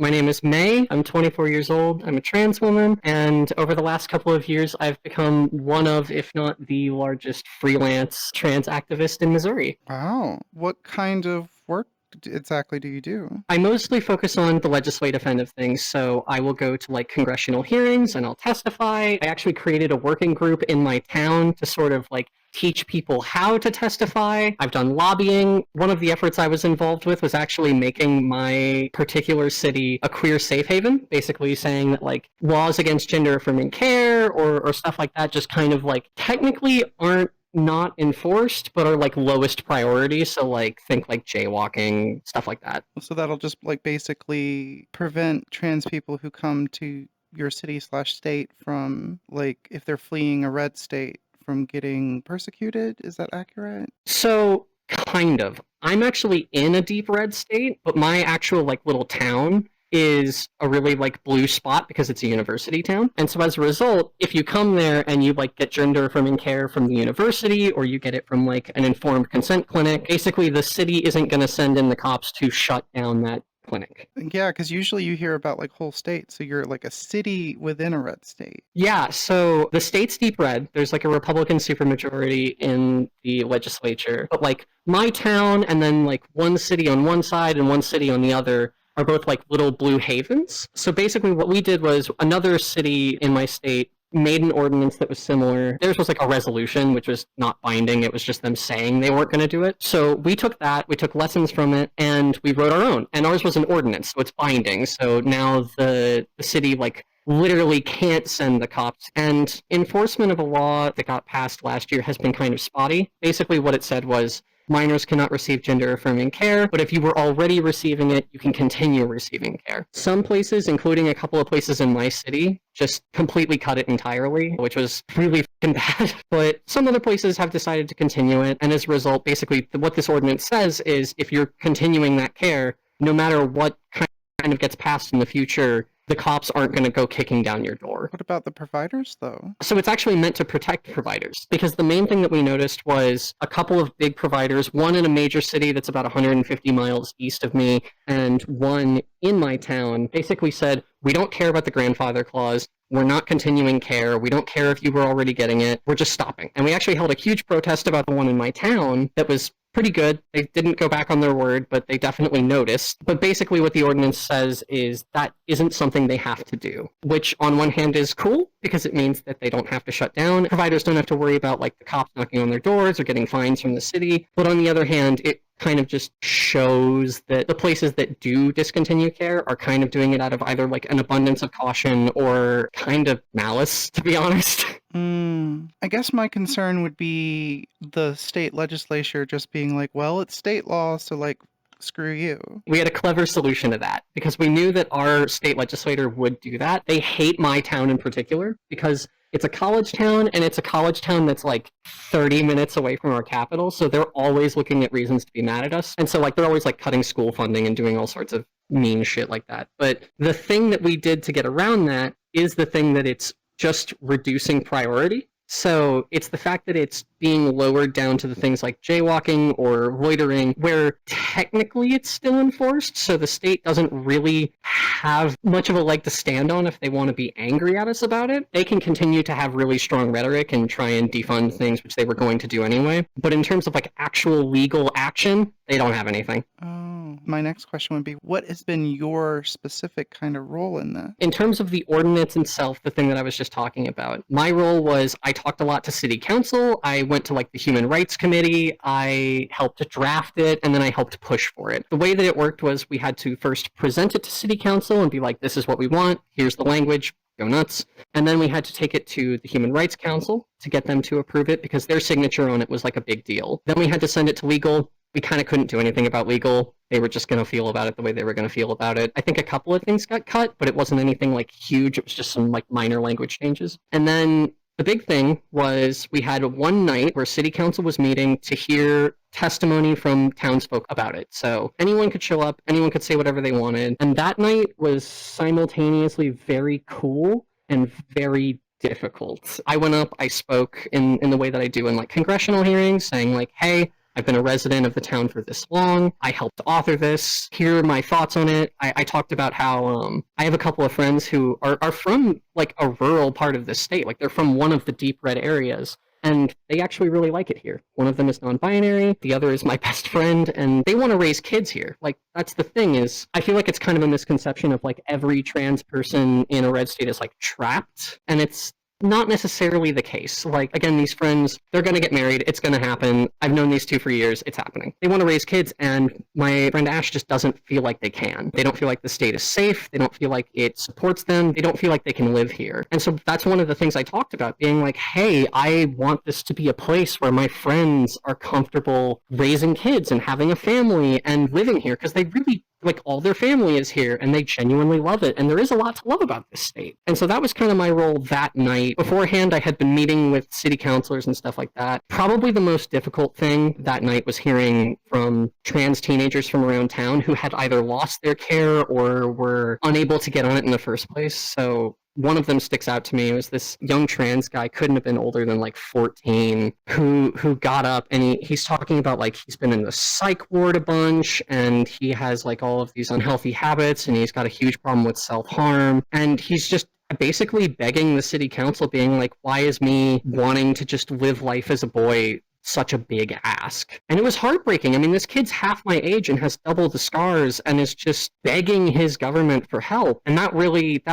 My name is May. I'm 24 years old. I'm a trans woman. And over the last couple of years, I've become one of, if not the largest freelance trans activist in Missouri. Wow. What kind of work exactly do you do? I mostly focus on the legislative end of things. So I will go to like congressional hearings and I'll testify. I actually created a working group in my town to sort of like teach people how to testify. I've done lobbying. One of the efforts I was involved with was actually making my particular city a queer safe haven, basically saying that like laws against gender affirming care or stuff like that just kind of like technically aren't not enforced, but are like lowest priority. So like think like jaywalking, stuff like that. So that'll just like basically prevent trans people who come to your city/state from like if they're fleeing a red state from getting persecuted. Is that accurate? So kind of. I'm actually in a deep red state, but my actual like little town is a really like blue spot because it's a university town. And so as a result, if you come there and you like get gender affirming care from the university or you get it from like an informed consent clinic, basically the city isn't going to send in the cops to shut down that clinic. Yeah, because usually you hear about like whole states, so you're like a city within a red state. Yeah, so the state's deep red. There's like a Republican supermajority in the legislature. But like my town and then like one city on one side and one city on the other are both like little blue havens. So basically what we did was another city in my state made an ordinance that was similar. Theirs was like a resolution, which was not binding. It was just them saying they weren't going to do it. So we took that, we took lessons from it, and we wrote our own. And ours was an ordinance, so it's binding. So now the city like literally can't send the cops. And enforcement of a law that got passed last year has been kind of spotty. Basically what it said was minors cannot receive gender affirming care, but if you were already receiving it, you can continue receiving care. Some places, including a couple of places in my city, just completely cut it entirely, which was really fucking bad. But some other places have decided to continue it, and as a result, basically what this ordinance says is if you're continuing that care, no matter what kind of gets passed in the future, the cops aren't going to go kicking down your door. What about the providers, though? So it's actually meant to protect providers because the main thing that we noticed was a couple of big providers, one in a major city that's about 150 miles east of me, and one in my town, basically said, we don't care about the grandfather clause. We're not continuing care. We don't care if you were already getting it. We're just stopping. And we actually held a huge protest about the one in my town that was pretty good. They didn't go back on their word, but they definitely noticed. But basically what the ordinance says is that isn't something they have to do, which on one hand is cool because it means that they don't have to shut down. Providers don't have to worry about like the cops knocking on their doors or getting fines from the city. But on the other hand, it kind of just shows that the places that do discontinue care are kind of doing it out of either like an abundance of caution or kind of malice, to be honest. I guess my concern would be the state legislature just being like, well, it's state law, so like, screw you. We had a clever solution to that because we knew that our state legislator would do that. They hate my town in particular because it's a college town and it's a college town that's like 30 minutes away from our capital. So they're always looking at reasons to be mad at us. And so like they're always like cutting school funding and doing all sorts of mean shit like that. But the thing that we did to get around that is the thing that it's just reducing priority. So it's the fact that it's being lowered down to the things like jaywalking or loitering, where technically it's still enforced. So the state doesn't really have much of a leg to stand on if they want to be angry at us about it. They can continue to have really strong rhetoric and try and defund things, which they were going to do anyway. But in terms of like actual legal action, they don't have anything. Oh, my next question would be, what has been your specific kind of role in that? In terms of the ordinance itself, the thing that I was just talking about, my role was I talked a lot to city council. I went to like the Human Rights Committee. I helped draft it, and then I helped push for it. The way that it worked was we had to first present it to city council and be like, this is what we want. Here's the language. Go nuts. And then we had to take it to the Human Rights Council to get them to approve it because their signature on it was like a big deal. Then we had to send it to legal. We kind of couldn't do anything about legal. They were just going to feel about it the way they were going to feel about it. I think a couple of things got cut, but it wasn't anything like huge. It was just some like minor language changes. And then the big thing was we had one night where city council was meeting to hear testimony from townsfolk about it. So anyone could show up, anyone could say whatever they wanted. And that night was simultaneously very cool and very difficult. I went up, I spoke in the way that I do in like congressional hearings, saying like, hey, I've been a resident of the town for this long. I helped author this. Here are my thoughts on it. I talked about how I have a couple of friends who are from like a rural part of the state. Like they're from one of the deep red areas. And they actually really like it here. One of them is non-binary, the other is my best friend, and they want to raise kids here. Like, that's the thing is, I feel like it's kind of a misconception of like every trans person in a red state is like trapped, and it's not necessarily the case. Like, again, these friends, they're going to get married. It's going to happen. I've known these two for years. It's happening. They want to raise kids, and my friend Ash just doesn't feel like they can. They don't feel like the state is safe. They don't feel like it supports them. They don't feel like they can live here. And so that's one of the things I talked about, being like, hey, I want this to be a place where my friends are comfortable raising kids and having a family and living here, because they really like all their family is here and they genuinely love it, and there is a lot to love about this state. And so that was kind of my role that night. Beforehand, I had been meeting with city councilors and stuff like that. Probably the most difficult thing that night was hearing from trans teenagers from around town who had either lost their care or were unable to get on it in the first place. So one of them sticks out to me. It was this young trans guy, couldn't have been older than like 14, who got up and he's talking about like he's been in the psych ward a bunch and he has like all of these unhealthy habits and he's got a huge problem with self-harm, and he's just basically begging the city council, being like, why is me wanting to just live life as a boy such a big ask? And it was heartbreaking. I mean, this kid's half my age and has double the scars and is just begging his government for help. And that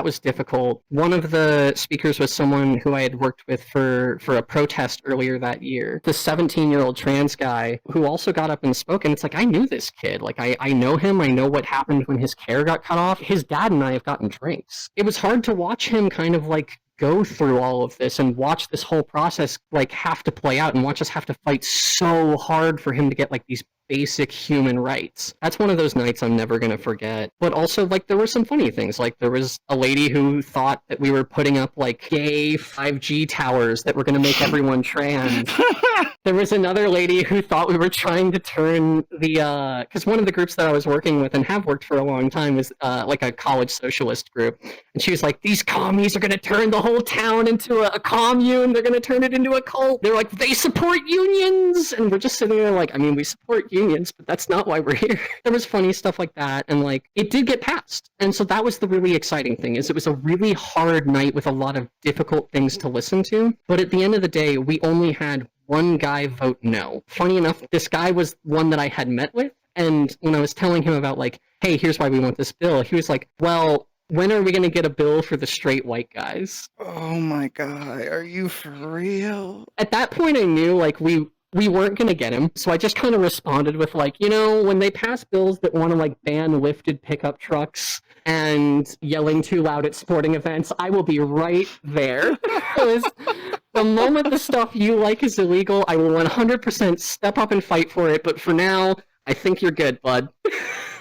was difficult. One of the speakers was someone who I had worked with for a protest earlier that year. The 17-year-old trans guy who also got up and spoke. And it's like, I knew this kid. Like, I know him. I know what happened when his care got cut off. His dad and I have gotten drinks. It was hard to watch him kind of like go through all of this and watch this whole process like have to play out and watch us have to fight so hard for him to get like these basic human rights. That's one of those nights I'm never going to forget. But also, like, there were some funny things. Like, there was a lady who thought that we were putting up, like, gay 5G towers that were going to make everyone trans. There was another lady who thought we were trying to turn the, because one of the groups that I was working with and have worked for a long time was, like, a college socialist group. And she was like, these commies are going to turn the whole town into a commune. They're going to turn it into a cult. They're like, they support unions. And we're just sitting there like, I mean, we support unions, but that's not why we're here. There was funny stuff like that, and like it did get passed. And so that was the really exciting thing, is it was a really hard night with a lot of difficult things to listen to, but at the end of the day we only had one guy vote no. Funny enough, this guy was one that I had met with, and when I was telling him about like, hey, here's why we want this bill, he was like, well, when are we going to get a bill for the straight white guys? Oh my god, are you for real? At that point I knew like we weren't going to get him, so I just kind of responded with like, you know, when they pass bills that want to like ban lifted pickup trucks and yelling too loud at sporting events, I will be right there. Because the moment the stuff you like is illegal, I will 100% step up and fight for it, but for now, I think you're good, bud.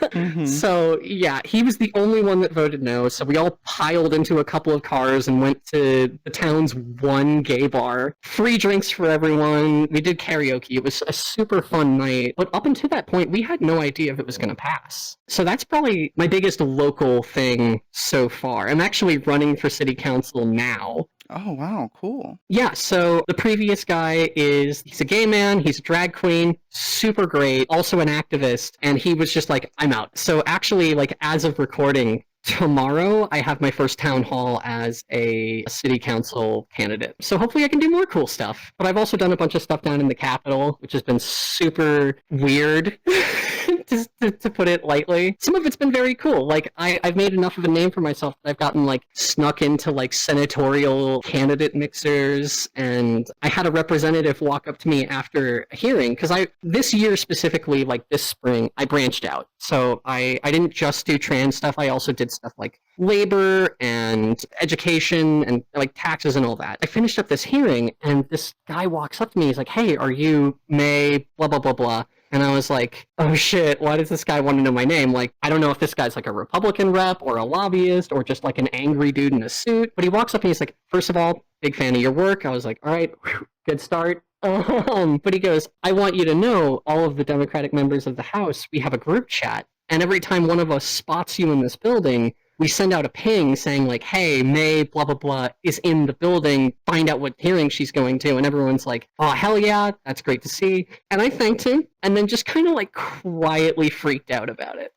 Mm-hmm. So, yeah, he was the only one that voted no, so we all piled into a couple of cars and went to the town's one gay bar. Free drinks for everyone. We did karaoke. It was a super fun night. But up until that point, we had no idea if it was going to pass. So that's probably my biggest local thing so far. I'm actually running for city council now. Oh, wow, cool. Yeah, so the previous guy he's a gay man, he's a drag queen, super great, also an activist, and he was just like, I'm out. So actually, like, as of recording, tomorrow I have my first town hall as a city council candidate. So hopefully I can do more cool stuff. But I've also done a bunch of stuff down in the Capitol, which has been super weird. To put it lightly. Some of it's been very cool. Like, I've made enough of a name for myself that I've gotten, like, snuck into, like, senatorial candidate mixers, and I had a representative walk up to me after a hearing, because this year specifically, like, this spring, I branched out. So I didn't just do trans stuff, I also did stuff like labor and education and, like, taxes and all that. I finished up this hearing, and this guy walks up to me, he's like, hey, are you May blah, blah, blah, blah? And I was like, oh shit, why does this guy want to know my name? Like, I don't know if this guy's like a Republican rep or a lobbyist or just like an angry dude in a suit. But he walks up and he's like, first of all, big fan of your work. I was like, all right, good start. But he goes, I want you to know, all of the Democratic members of the House, we have a group chat. And every time one of us spots you in this building, we send out a ping saying like, hey, May blah blah blah is in the building, find out what hearing she's going to. And everyone's like, oh hell yeah, that's great to see. And I thanked him and then just kind of like quietly freaked out about it.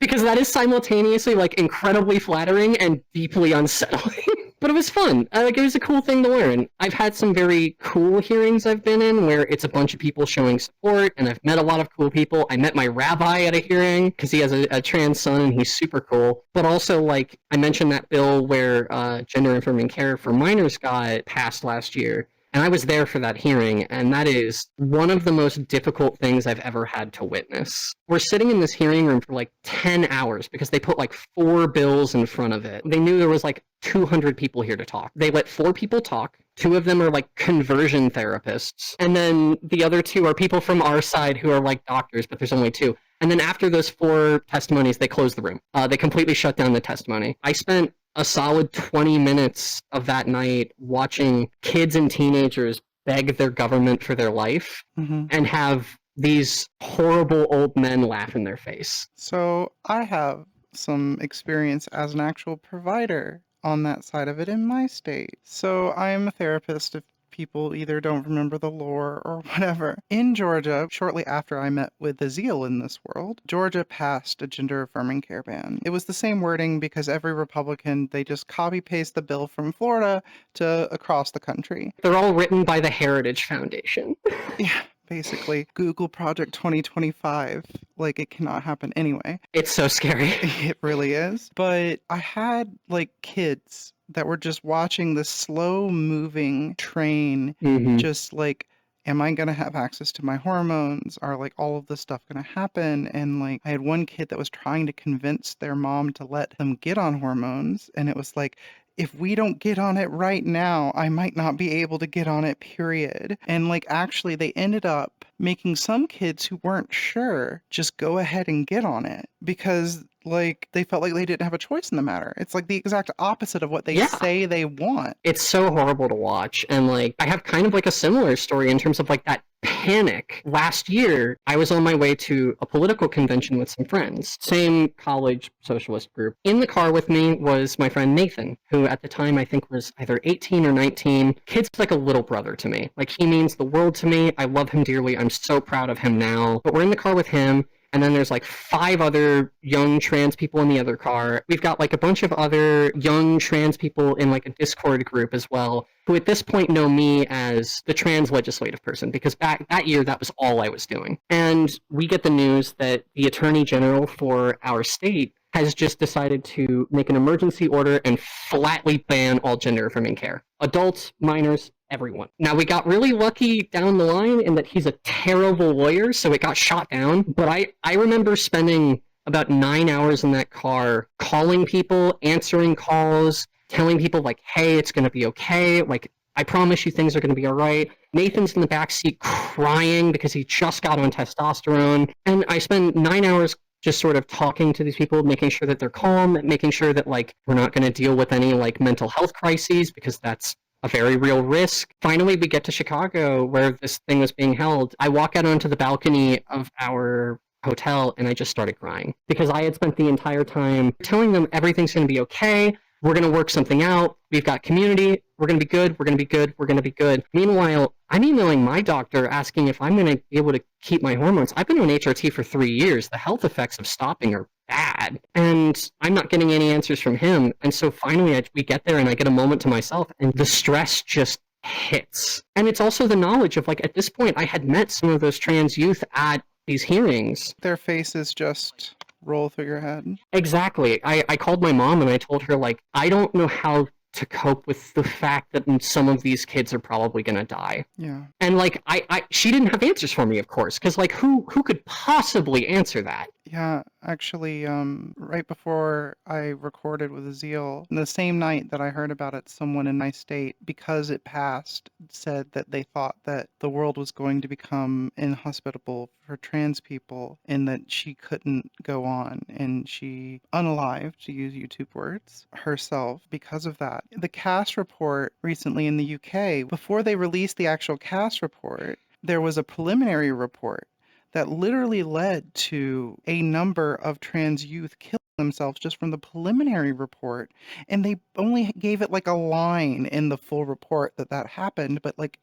Because that is simultaneously like incredibly flattering and deeply unsettling. But it was fun. Like it was a cool thing to learn. I've had some very cool hearings I've been in where it's a bunch of people showing support, and I've met a lot of cool people. I met my rabbi at a hearing because he has a trans son and he's super cool. But also, like I mentioned, that bill where gender affirming care for minors got passed last year. And I was there for that hearing, and that is one of the most difficult things I've ever had to witness. We're sitting in this hearing room for like 10 hours because they put like 4 bills in front of it. They knew there was like 200 people here to talk. They let 4 people talk. 2 of them are like conversion therapists. And then the other 2 are people from our side who are like doctors, but there's only 2. And then after those 4 testimonies, they closed the room. They completely shut down the testimony. I spent a solid 20 minutes of that night watching kids and teenagers beg their government for their life and have these horrible old men laugh in their face. So I have some experience as an actual provider on that side of it in my state. So I'm a therapist if people either don't remember the lore or whatever. In Georgia, shortly after I met with the zeal in this world, Georgia passed a gender-affirming care ban. It was the same wording because every Republican, they just copy-paste the bill from Florida to across the country. They're all written by the Heritage Foundation. Yeah. Basically, Google Project 2025. Like, it cannot happen anyway. It's so scary. It really is. But I had, like, kids that were just watching this slow-moving train, just like, am I going to have access to my hormones? Are, like, all of this stuff going to happen? And, like, I had one kid that was trying to convince their mom to let them get on hormones, and it was like, if we don't get on it right now, I might not be able to get on it, period. And like actually they ended up making some kids who weren't sure just go ahead and get on it because like they felt like they didn't have a choice in the matter. It's like the exact opposite of what they say they want. It's so horrible to watch. And like I have kind of like a similar story in terms of like that panic. Last year, I was on my way to a political convention with some friends, same college socialist group. In the car with me was my friend Nathan, who at the time I think was either 18 or 19. Kid's like a little brother to me. Like he means the world to me. I love him dearly. I'm so proud of him now. But we're in the car with him. And then there's like 5 other young trans people in the other car. We've got like a bunch of other young trans people in like a Discord group as well, who at this point know me as the trans legislative person, because back that year, that was all I was doing. And we get the news that the Attorney General for our state has just decided to make an emergency order and flatly ban all gender-affirming care. Adults, minors, everyone. Now, we got really lucky down the line in that he's a terrible lawyer, so it got shot down. But I remember spending about 9 hours in that car calling people, answering calls, telling people, like, hey, it's going to be okay. Like, I promise you things are going to be all right. Nathan's in the backseat crying because he just got on testosterone. And I spend 9 hours just sort of talking to these people, making sure that they're calm, making sure that, like, we're not going to deal with any, like, mental health crises, because that's a very real risk. Finally, we get to Chicago, where this thing was being held. I walk out onto the balcony of our hotel, and I just started crying, because I had spent the entire time telling them everything's going to be okay. We're going to work something out. We've got community. We're going to be good. We're going to be good. We're going to be good. Meanwhile, I'm emailing my doctor asking if I'm going to be able to keep my hormones. I've been on HRT for 3 years. The health effects of stopping are bad. And I'm not getting any answers from him. And so finally, we get there and I get a moment to myself, and the stress just hits. And it's also the knowledge of, like, at this point, I had met some of those trans youth at these hearings. Their faces just roll through your head. Exactly. I called my mom and I told her, like, I don't know how to cope with the fact that some of these kids are probably going to die. Yeah. And, like, she didn't have answers for me, of course, because, like, who could possibly answer that? Yeah, actually, right before I recorded with Azil, the same night that I heard about it, someone in my state, because it passed, said that they thought that the world was going to become inhospitable for trans people and that she couldn't go on, and she unalived, to use YouTube words, herself because of that. The cast report recently in the UK, before they released the actual cast report, there was a preliminary report that literally led to a number of trans youth killed themselves just from the preliminary report, and they only gave it like a line in the full report that happened. But like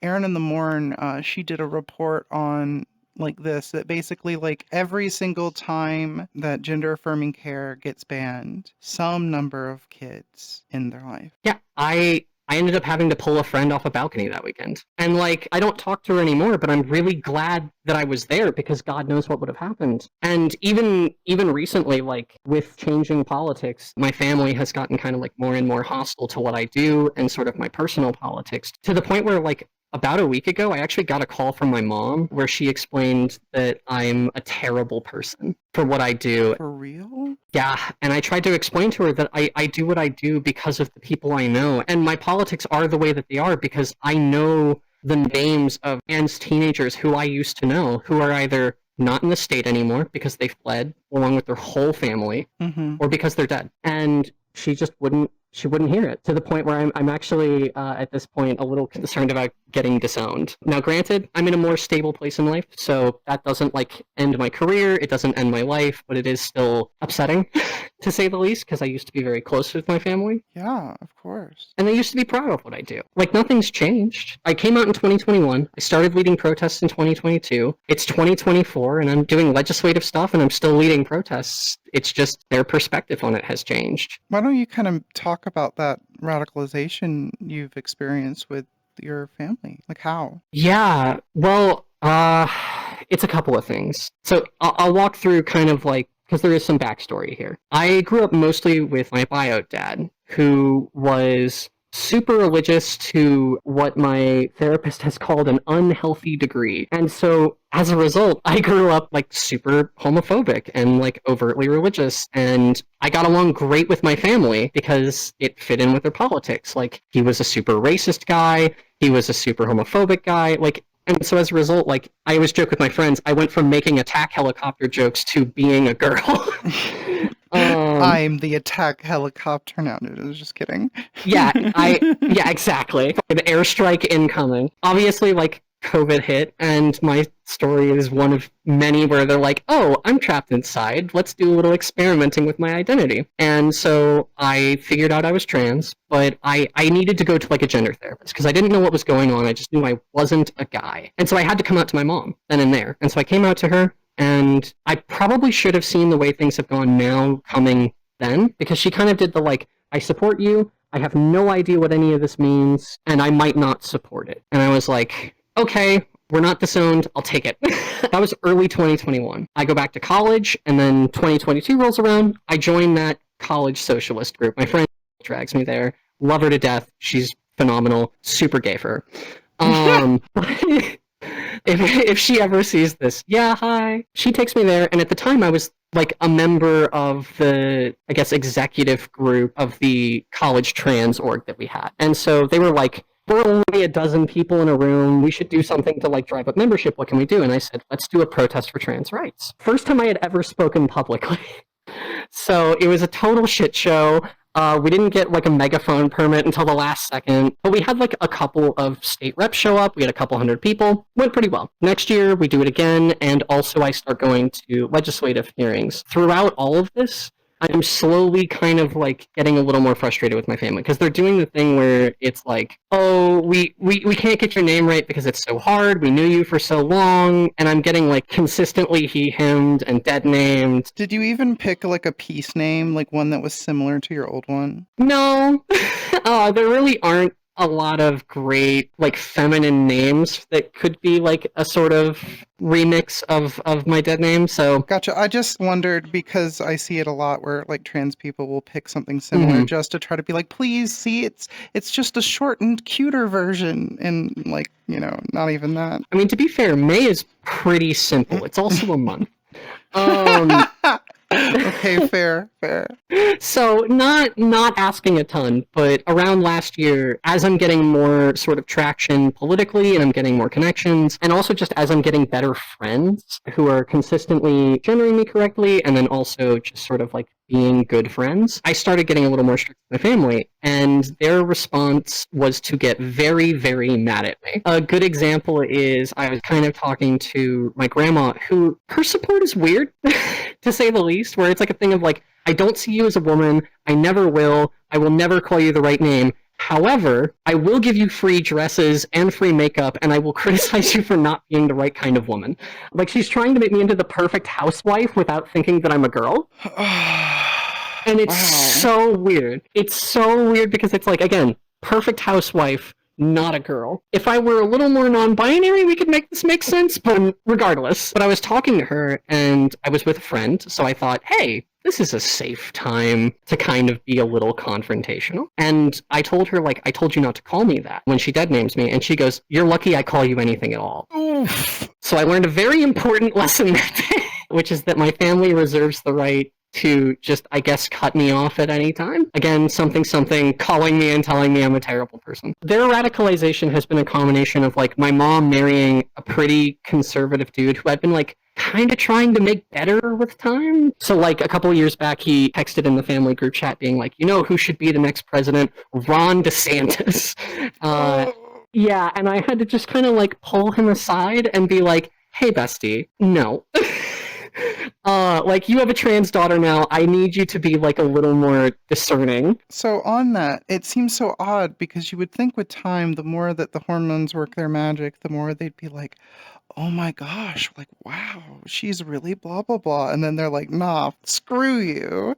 Erin in the Morn, she did a report on like this, that basically like every single time that gender affirming care gets banned, some number of kids end their life. Yeah, I ended up having to pull a friend off a balcony that weekend. And like, I don't talk to her anymore, but I'm really glad that I was there because God knows what would have happened. And even recently, like with changing politics, my family has gotten kind of like more and more hostile to what I do and sort of my personal politics, to the point where like about a week ago, I actually got a call from my mom where she explained that I'm a terrible person for what I do. For real? Yeah, and I tried to explain to her that I do what I do because of the people I know. And my politics are the way that they are because I know the names of trans teenagers who I used to know who are either not in the state anymore because they fled along with their whole family, or because they're dead. And she just wouldn't hear it, to the point where I'm actually at this point a little concerned about getting disowned. Now granted, I'm in a more stable place in life, so that doesn't like end my career, it doesn't end my life, but it is still upsetting to say the least, because I used to be very close with my family. Yeah, of course. And they used to be proud of what I do. Like, nothing's changed. I came out in 2021, I started leading protests in 2022, it's 2024, and I'm doing legislative stuff and I'm still leading protests. It's just their perspective on it has changed. Why don't you kind of talk about that radicalization you've experienced with your family? Like how? Yeah, well, it's a couple of things. So I'll walk through kind of like, because there is some backstory here. I grew up mostly with my bio dad, who was super religious to what my therapist has called an unhealthy degree. And so as a result, I grew up like super homophobic and like overtly religious. And I got along great with my family because it fit in with their politics. Like, he was a super racist guy, he was a super homophobic guy. Like, and so as a result, like, I always joke with my friends, I went from making attack helicopter jokes to being a girl. I'm the attack helicopter now. I was just kidding. Yeah, exactly. The airstrike incoming. Obviously, like, COVID hit, and my story is one of many where they're like, oh, I'm trapped inside, let's do a little experimenting with my identity. And so I figured out I was trans, but I needed to go to like a gender therapist because I didn't know what was going on. I just knew I wasn't a guy. And so I had to come out to my mom then and there. And so I came out to her, and I probably should have seen the way things have gone now coming then, because she kind of did the like, I support you, I have no idea what any of this means, and I might not support it. And I was like, okay, we're not disowned, I'll take it. That was early 2021. I go back to college, and then 2022 rolls around. I join that college socialist group. My friend drags me there. Love her to death. She's phenomenal. Super gay for her. If she ever sees this, yeah, hi. She takes me there, and at the time I was like a member of the, I guess, executive group of the college trans org that we had. And so they were like, we're only a dozen people in a room, we should do something to like drive up membership, what can we do? And I said, let's do a protest for trans rights. First time I had ever spoken publicly. So it was a total shit show. We didn't get like a megaphone permit until the last second, but we had like a couple of state reps show up. We had a couple hundred people. Went pretty well. Next year, we do it again, and also I start going to legislative hearings. Throughout all of this, I'm slowly kind of like getting a little more frustrated with my family because they're doing the thing where it's like, oh, we can't get your name right because it's so hard. We knew you for so long. And I'm getting like consistently he/himmed and dead named. Did you even pick like a piece name, like one that was similar to your old one? No, there really aren't a lot of great like feminine names that could be like a sort of remix of my dead name. So Gotcha. I just wondered because I see it a lot where like trans people will pick something similar just to try to be like, please see, it's just a shortened, cuter version, and like, you know, not even that. I mean, to be fair, May is pretty simple. It's also a month. Okay, fair. So not asking a ton, but around last year, as I'm getting more sort of traction politically and I'm getting more connections, and also just as I'm getting better friends who are consistently gendering me correctly, and then also just sort of like being good friends, I started getting a little more strict with my family, and their response was to get very, very mad at me. A good example is I was kind of talking to my grandma, who, her support is weird. to say the least, where it's like a thing of like, I don't see you as a woman. I never will. I will never call you the right name. However, I will give you free dresses and free makeup, and I will criticize you for not being the right kind of woman. Like, she's trying to make me into the perfect housewife without thinking that I'm a girl. And it's Wow. so weird. It's so weird because it's like, again, perfect housewife, not a girl. If I were a little more non-binary, we could make this make sense, but regardless. But I was talking to her, and I was with a friend, so I thought, hey, this is a safe time to kind of be a little confrontational. And I told her, like, I told you not to call me that when she dead names me. And she goes, you're lucky I call you anything at all. Oof. So I learned a very important lesson that day, which is that my family reserves the right to just, I guess, cut me off at any time. Again, something, calling me and telling me I'm a terrible person. Their radicalization has been a combination of, like, my mom marrying a pretty conservative dude who I've been, like, kind of trying to make better with time. So, like, a couple of years back, he texted in the family group chat being like, you know who should be the next president? Ron DeSantis. Yeah, and I had to just kind of, like, pull him aside and be like, hey, bestie, no. Like, you have a trans daughter now. I need you to be, like, a little more discerning. So on that, it seems so odd because you would think with time, the more that the hormones work their magic, the more they'd be like, oh my gosh, like, wow, she's really blah, blah, blah. And then they're like, nah, screw you.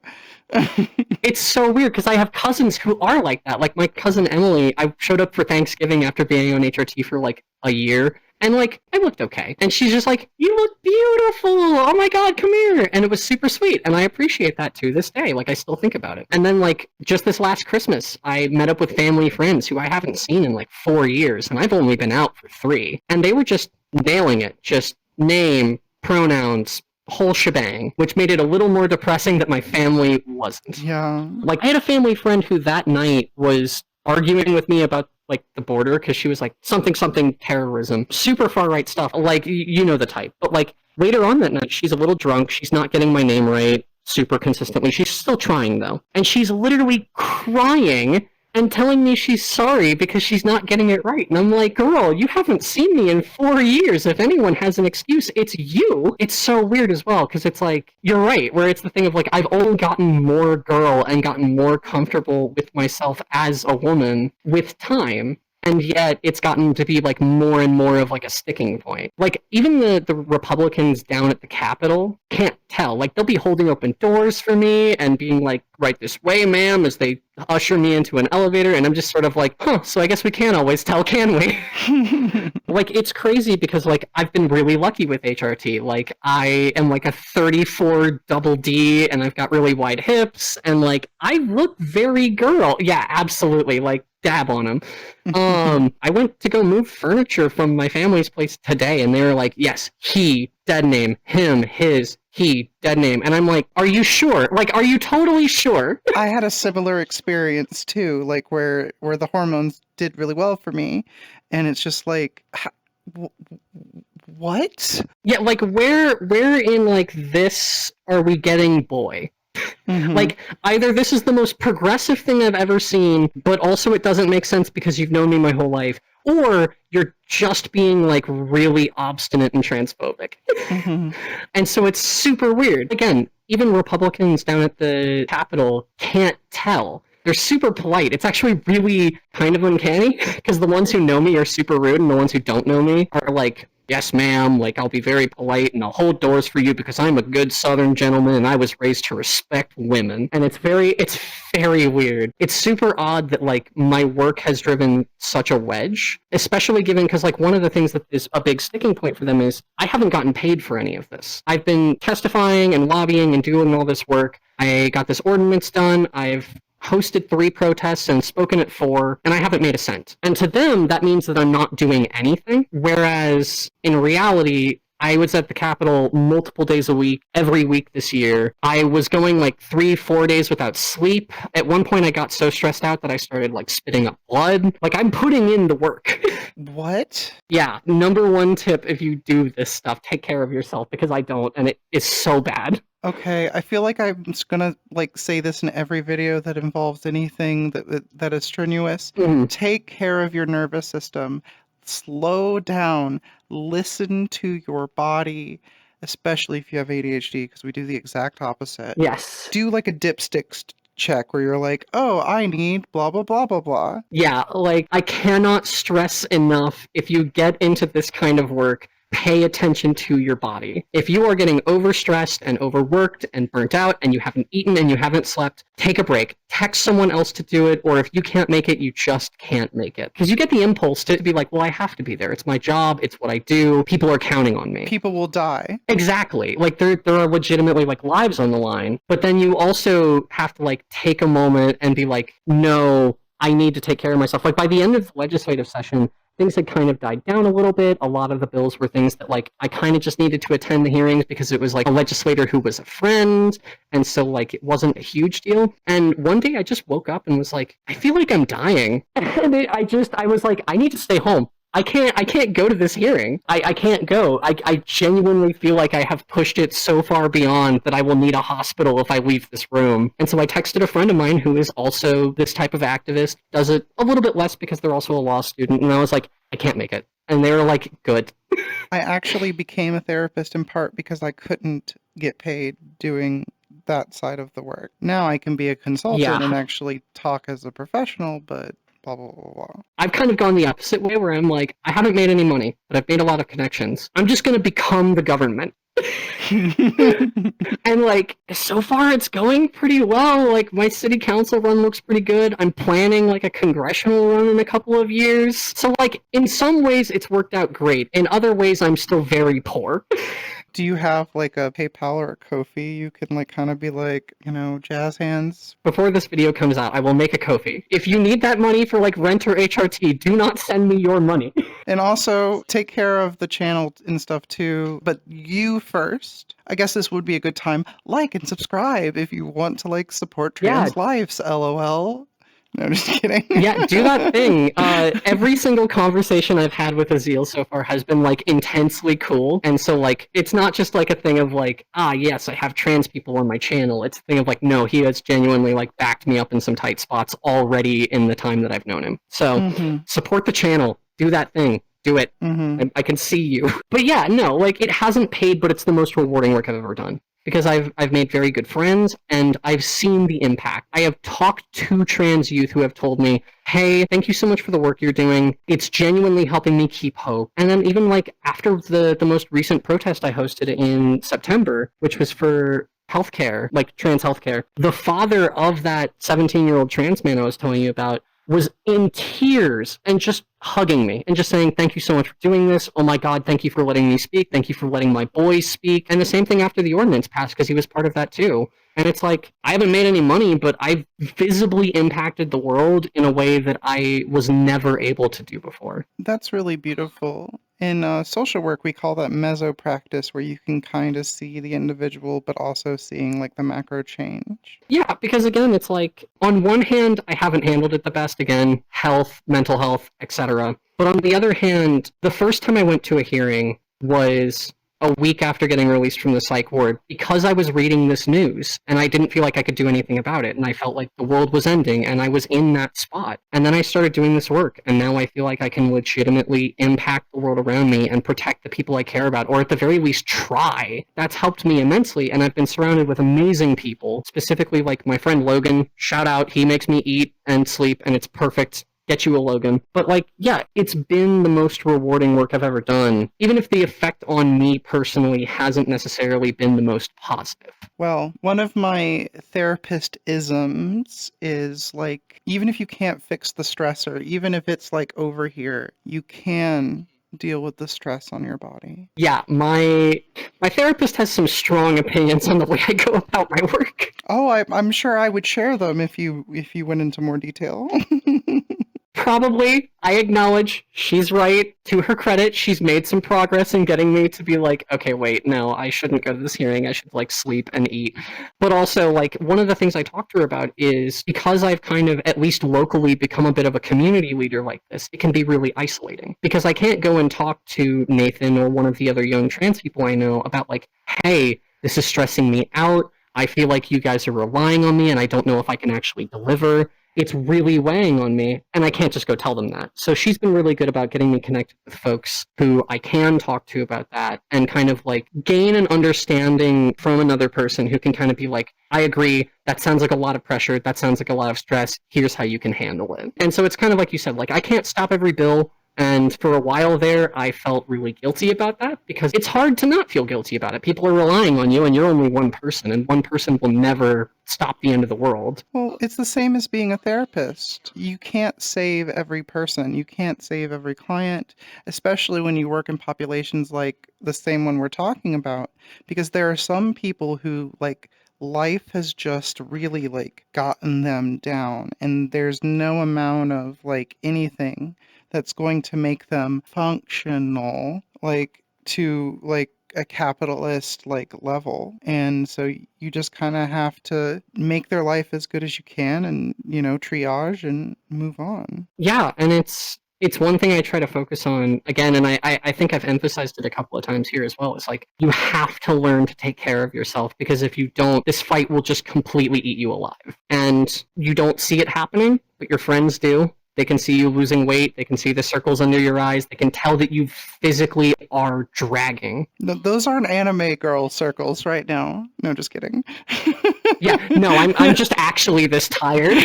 It's so weird because I have cousins who are like that. Like, my cousin Emily, I showed up for Thanksgiving after being on HRT for, like, a year. And, like, I looked okay. And she's just like, you look beautiful. Oh my God, come here. And it was super sweet. And I appreciate that to this day. Like, I still think about it. And then, like, just this last Christmas, I met up with family friends who I haven't seen in, like, 4 years. And I've only been out for 3. And they were just nailing it. Just name, pronouns, whole shebang, which made it a little more depressing that my family wasn't. Yeah. Like, I had a family friend who that night was arguing with me about, like, the border because she was like, something terrorism, super far right stuff. Like, you know the type. But, like, later on that night, she's a little drunk. She's not getting my name right super consistently. She's still trying, though. And she's literally crying and telling me she's sorry because she's not getting it right. And I'm like, girl, you haven't seen me in 4 years. If anyone has an excuse, it's you. It's so weird as well because it's like, you're right, where it's the thing of, like, I've only gotten more girl and gotten more comfortable with myself as a woman with time. And yet it's gotten to be, like, more and more of, like, a sticking point. Like, even the Republicans down at the Capitol can't tell. Like, they'll be holding open doors for me and being like, right this way, ma'am, as they usher me into an elevator. And I'm just sort of like, huh, so I guess we can't always tell, can we? Like, it's crazy because, like, I've been really lucky with HRT. Like, I am, like, a 34 double D and I've got really wide hips and, like, I look very girl. Yeah, absolutely. Like, dab on them. I went to go move furniture from my family's place today, and they were like, yes, he, dead name, him, his, he, dead name. And I'm like, are you sure? Like, are you totally sure? I had a similar experience too, like where the hormones did really well for me, and it's just like, what? Yeah, like, where in, like, this are we getting boy? Mhm. Like, either this is the most progressive thing I've ever seen, but also it doesn't make sense because you've known me my whole life, or you're just being, like, really obstinate and transphobic. Mhm. And so it's super weird. Again, even Republicans down at the Capitol can't tell. They're super polite. It's actually really kind of uncanny because the ones who know me are super rude and the ones who don't know me are like, yes, ma'am, like, I'll be very polite and I'll hold doors for you because I'm a good Southern gentleman and I was raised to respect women. And it's very weird. It's super odd that, like, my work has driven such a wedge, especially given because, like, one of the things that is a big sticking point for them is I haven't gotten paid for any of this. I've been testifying and lobbying and doing all this work. I got this ordinance done. I've hosted 3 protests and spoken at 4, and I haven't made a cent. And to them, that means that I'm not doing anything, whereas in reality, I was at the Capitol multiple days a week, every week this year. I was going, like, 3-4 days without sleep. At one point, I got so stressed out that I started, like, spitting up blood. Like, I'm putting in the work. What? Yeah, number 1 tip if you do this stuff, take care of yourself, because I don't, and it is so bad. Okay, I feel like I'm just gonna, like, say this in every video that involves anything that is strenuous. Mhm. Take care of your nervous system. Slow down. Listen to your body. especially if you have ADHD, because we do the exact opposite. Yes. Do like a dipsticks check where you're like, oh, I need blah, blah, blah, blah, blah. Yeah, like, I cannot stress enough, if you get into this kind of work, pay attention to your body. If you are getting overstressed and overworked and burnt out and you haven't eaten and you haven't slept, take a break. Text someone else to do it, or if you can't make it, you just can't make it. Because you get the impulse to be like, well, I have to be there. It's my job. It's what I do. People are counting on me. People will die. Exactly. Like, there are legitimately, like, lives on the line. But then you also have to, like, take a moment and be like, no, I need to take care of myself. Like, by the end of the legislative session, things had kind of died down a little bit. A lot of the bills were things that, like, I kind of just needed to attend the hearings because it was, like, a legislator who was a friend. And so, like, it wasn't a huge deal. And one day I just woke up and was like, I feel like I'm dying. And I was like, I need to stay home. I can't go to this hearing. I can't go. I genuinely feel like I have pushed it so far beyond that I will need a hospital if I leave this room. And so I texted a friend of mine who is also this type of activist, does it a little bit less because they're also a law student, and I was like, I can't make it. And they were like, good. I actually became a therapist in part because I couldn't get paid doing that side of the work. Now I can be a consultant and actually talk as a professional, but blah, blah, blah, blah. I've kind of gone the opposite way where I'm like, I haven't made any money, but I've made a lot of connections. I'm just going to become the government. And like, so far it's going pretty well. Like, my city council run looks pretty good. I'm planning like a congressional run in a couple of years. So like, in some ways it's worked out great. In other ways, I'm still very poor. Do you have like a PayPal or a Ko-fi you can like kind of be like, you know, jazz hands? Before this video comes out, I will make a Ko-fi. If you need that money for like rent or HRT, do not send me your money. And also take care of the channel and stuff too, but you first. I guess this would be a good time. Like and subscribe if you want to like support trans lives, LOL. No, just kidding. Yeah, do that thing. Every single conversation I've had with Azil so far has been, like, intensely cool. And so, like, it's not just, like, a thing of, like, yes, I have trans people on my channel. It's a thing of, like, no, he has genuinely, like, backed me up in some tight spots already in the time that I've known him. So, support the channel. Do that thing. Do it. I can see you. But yeah, no, like, it hasn't paid, but it's the most rewarding work I've ever done. Because I've made very good friends, and I've seen the impact. I have talked to trans youth who have told me, hey, thank you so much for the work you're doing. It's genuinely helping me keep hope. And then even like after the most recent protest I hosted in September, which was for healthcare, like trans healthcare, the father of that 17-year-old trans man I was telling you about was in tears and just hugging me and just saying, thank you so much for doing this. Oh my God, thank you for letting me speak. Thank you for letting my boys speak. And the same thing after the ordinance passed, because he was part of that too. And it's like, I haven't made any money, but I've visibly impacted the world in a way that I was never able to do before. That's really beautiful. In social work, we call that meso practice, where you can kind of see the individual, but also seeing like the macro change. Yeah, because again, it's like, on one hand, I haven't handled it the best, again, health, mental health, etc. But on the other hand, the first time I went to a hearing was a week after getting released from the psych ward, because I was reading this news and I didn't feel like I could do anything about it, and I felt like the world was ending and I was in that spot. And then I started doing this work, and now I feel like I can legitimately impact the world around me and protect the people I care about, or at the very least try. That's helped me immensely, and I've been surrounded with amazing people, specifically like my friend Logan. Shout out, he makes me eat and sleep and it's perfect. Get you a Logan. But like, yeah, it's been the most rewarding work I've ever done, even if the effect on me personally hasn't necessarily been the most positive. Well, one of my therapist isms is like, even if you can't fix the stressor, even if it's like over here, you can deal with the stress on your body. Yeah, my therapist has some strong opinions on the way I go about my work. Oh, I'm sure I would share them if you went into more detail. Probably. I acknowledge she's right. To her credit, she's made some progress in getting me to be like, okay, wait, no, I shouldn't go to this hearing. I should like sleep and eat. But also, like, one of the things I talked to her about is because I've kind of, at least locally, become a bit of a community leader like this, it can be really isolating. Because I can't go and talk to Nathan or one of the other young trans people I know about like, hey, this is stressing me out. I feel like you guys are relying on me and I don't know if I can actually deliver. it's really weighing on me, and I can't just go tell them that. So she's been really good about getting me connected with folks who I can talk to about that and kind of like gain an understanding from another person who can kind of be like, I agree, that sounds like a lot of pressure, that sounds like a lot of stress, here's how you can handle it. And so it's kind of like you said, like I can't stop every bill. And for a while there, I felt really guilty about that because it's hard to not feel guilty about it. People are relying on you, and you're only one person, and one person will never stop the end of the world. Well, it's the same as being a therapist. You can't save every person. You can't save every client, especially when you work in populations like the same one we're talking about, because there are some people who, like, life has just really, like, gotten them down, and there's no amount of, like, anything that's going to make them functional, like, to, like, a capitalist like level. And so you just kind of have to make their life as good as you can and, you know, triage and move on. Yeah, and it's one thing I try to focus on again, and I think I've emphasized it a couple of times here as well. It's like you have to learn to take care of yourself, because if you don't, this fight will just completely eat you alive. And you don't see it happening, but your friends do. They can see you losing weight. They can see the circles under your eyes. They can tell that you physically are dragging. No, those aren't anime girl circles right now. No, just kidding. Yeah, no, I'm just actually this tired.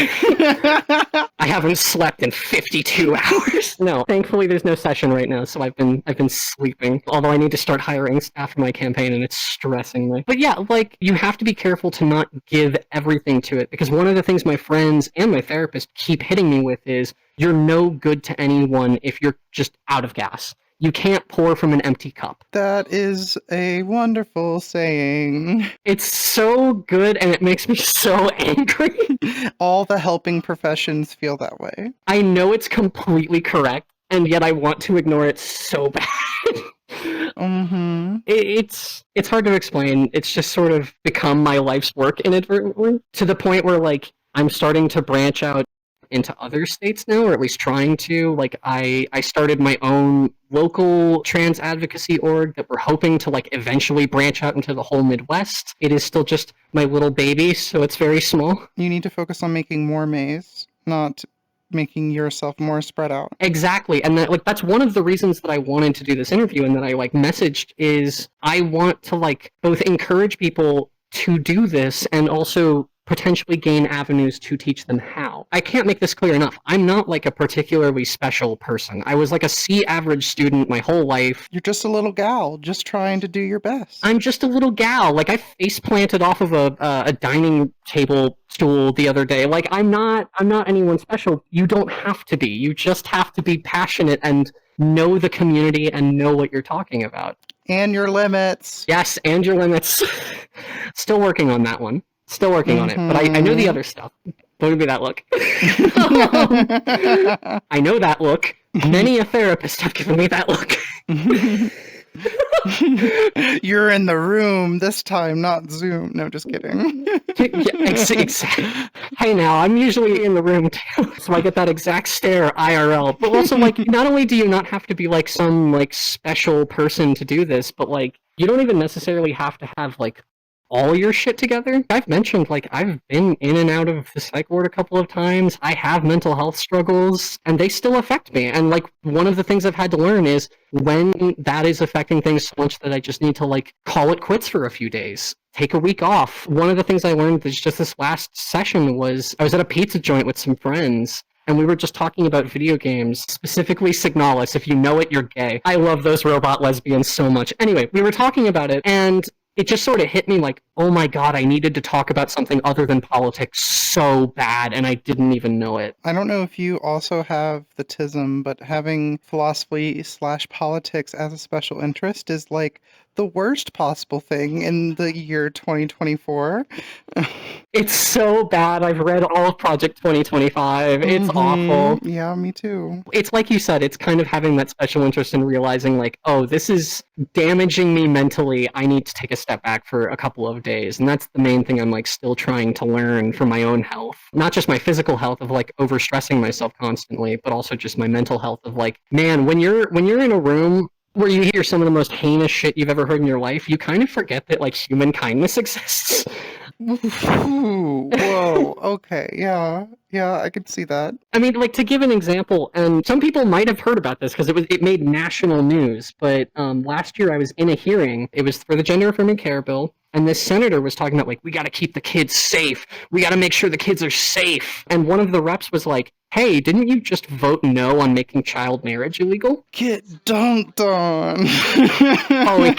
I haven't slept in 52 hours. No, thankfully there's no session right now, so I've been sleeping. Although I need to start hiring staff for my campaign, and it's stressing me. But yeah, like you have to be careful to not give everything to it, because one of the things my friends and my therapist keep hitting me with is you're no good to anyone if you're just out of gas. You can't pour from an empty cup. That is a wonderful saying. It's so good, and it makes me so angry. All the helping professions feel that way. I know it's completely correct, and yet I want to ignore it so bad. Mm-hmm. It's hard to explain. It's just sort of become my life's work inadvertently, to the point where like I'm starting to branch out into other states now, or at least trying to. Like I started my own local trans advocacy org that we're hoping to like eventually branch out into the whole Midwest. It is still just my little baby, so it's very small. You need to focus on making more maize, not making yourself more spread out. Exactly. And that, like, that's one of the reasons that I wanted to do this interview and that I like messaged is I want to like both encourage people to do this and also potentially gain avenues to teach them how. I can't make this clear enough. I'm not like a particularly special person. I was like a C average student my whole life. You're just a little gal, just trying to do your best. I'm just a little gal. Like I face planted off of a dining table stool the other day. Like I'm not anyone special. You don't have to be. You just have to be passionate and know the community and know what you're talking about. And your limits. Yes, and your limits. Still working on that one. Still working on it, but I know the other stuff. Don't give me that look. I know that look. Many a therapist have given me that look. You're in the room this time, not Zoom. No, just kidding. Exactly. Hey, now, I'm usually in the room too, so I get that exact stare IRL. But also, like, not only do you not have to be, like, some, like, special person to do this, but, like, you don't even necessarily have to have, like, all your shit together. I've mentioned, like, I've been in and out of the psych ward a couple of times. I have mental health struggles, and they still affect me. And, like, one of the things I've had to learn is when that is affecting things so much that I just need to, like, call it quits for a few days. Take a week off. One of the things I learned just this last session was I was at a pizza joint with some friends, and we were just talking about video games, specifically Signalis. If you know it, you're gay. I love those robot lesbians so much. Anyway, we were talking about it, and it just sort of hit me like, oh my god, I needed to talk about something other than politics so bad, and I didn't even know it. I don't know if you also have the TISM, but having philosophy/politics as a special interest is like the worst possible thing in the year 2024. It's so bad. I've read all of Project 2025. It's awful. Yeah, me too. It's like you said, it's kind of having that special interest in realizing like, oh, this is damaging me mentally. I need to take a step back for a couple of days. And that's the main thing I'm like still trying to learn for my own health. Not just my physical health of like overstressing myself constantly, but also just my mental health of like, man, when you're in a room where you hear some of the most heinous shit you've ever heard in your life, you kind of forget that like human kindness exists. Ooh, whoa. Okay, yeah. Yeah, I could see that. I mean, like, to give an example, and some people might have heard about this because it made national news. But last year I was in a hearing. It was for the gender affirming care bill, and this senator was talking about, like, we got to keep the kids safe. We got to make sure the kids are safe. And one of the reps was like, "Hey, didn't you just vote no on making child marriage illegal?" Get dunked on. Oh, it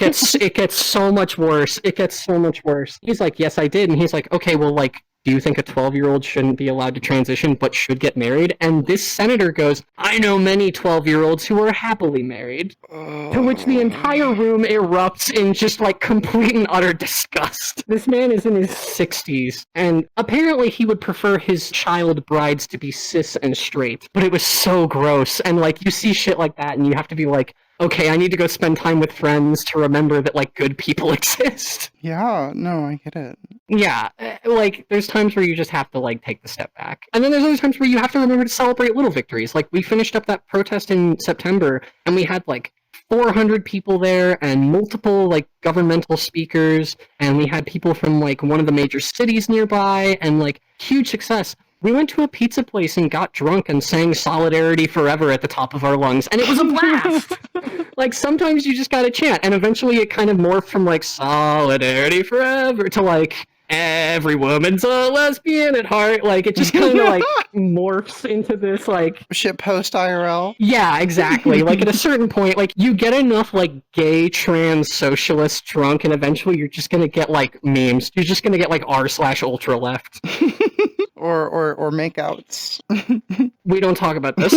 gets so much worse. It gets so much worse. He's like, "Yes, I did," and he's like, "Okay, well, like, do you think a 12-year-old shouldn't be allowed to transition but should get married?" And this senator goes, "I know many 12-year-olds who are happily married." To which the entire room erupts in just like complete and utter disgust. This man is in his 60s, and apparently he would prefer his child brides to be cis and straight. But it was so gross, and like you see shit like that, and you have to be like, okay, I need to go spend time with friends to remember that like good people exist. Yeah, no, I get it. Yeah, like there's times where you just have to like take the step back, and then there's other times where you have to remember to celebrate little victories. Like we finished up that protest in September, and we had like 400 people there and multiple like governmental speakers, and we had people from like one of the major cities nearby, and like huge success. We went to a pizza place and got drunk and sang "Solidarity Forever" at the top of our lungs, and it was a blast. Like sometimes you just gotta chant, and eventually it kind of morphed from like "Solidarity Forever" to like "Every woman's a lesbian at heart." Like it just kind of like morphs into this like Shit post IRL. yeah, exactly. Like at a certain point, like you get enough like gay trans socialist drunk, and eventually you're just gonna get like memes. You're just gonna get like r/ultra left. Or makeouts. We don't talk about this.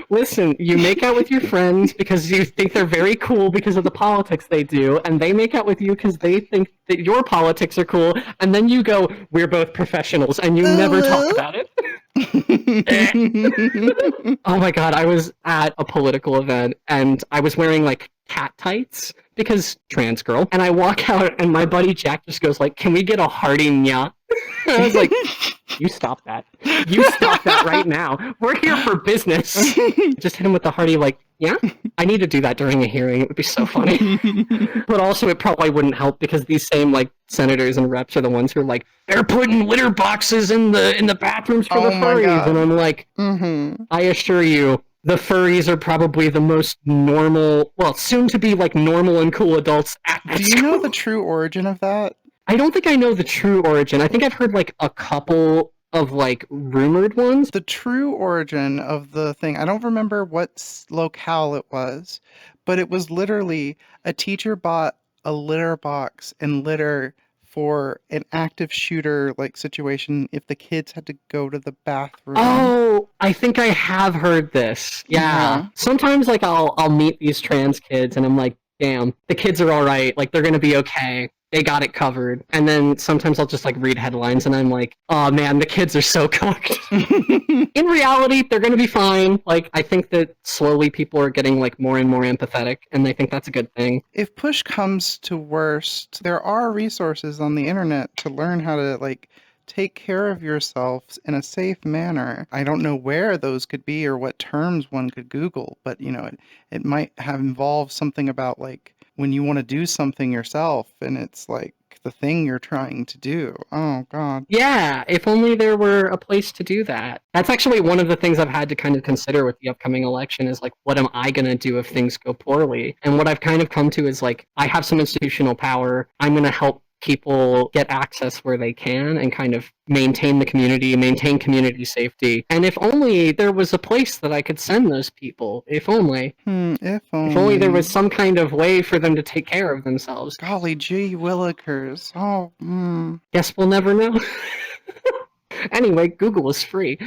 Listen, you make out with your friends because you think they're very cool because of the politics they do, and they make out with you because they think that your politics are cool, and then you go, "We're both professionals," and you never talk about it. Oh my god, I was at a political event, and I was wearing like cat tights because trans girl, and I walk out, and my buddy Jack just goes like, "Can we get a hearty nya?" I was like, "You stop that. You stop that right now. We're here for business." Just hit him with the hearty, like, "Yeah? I need to do that during a hearing. It would be so funny." But also, it probably wouldn't help because these same, like, senators and reps are the ones who are like, "They're putting litter boxes in the bathrooms for the furries." And I'm like, I assure you, the furries are probably the most normal, well, soon to be, like, normal and cool adults at that Do you know the true origin of that? I don't think I know the true origin. I think I've heard like a couple of like rumored ones. The true origin of the thing, I don't remember what locale it was, but it was literally a teacher bought a litter box and litter for an active shooter like situation if the kids had to go to the bathroom. Oh, I think I have heard this. Yeah. Sometimes like I'll meet these trans kids and I'm like, damn, the kids are all right. Like they're gonna be okay. They got it covered. And then sometimes I'll just like read headlines and I'm like, oh man, the kids are so cooked. In reality, they're going to be fine. Like, I think that slowly people are getting like more and more empathetic, and I think that's a good thing. If push comes to worst, there are resources on the internet to learn how to like take care of yourselves in a safe manner. I don't know where those could be or what terms one could Google, but you know, it might have involved something about like when you want to do something yourself and it's like the thing you're trying to do. Oh god. Yeah, if only there were a place to do that. That's actually one of the things I've had to kind of consider with the upcoming election is like, what am I going to do if things go poorly? And what I've kind of come to is like, I have some institutional power. I'm going to help people get access where they can and kind of maintain the community, maintain community safety. And if only there was a place that I could send those people. If only. If only. If only there was some kind of way for them to take care of themselves. Golly gee willikers. Oh, Guess we'll never know. Anyway, Google is free.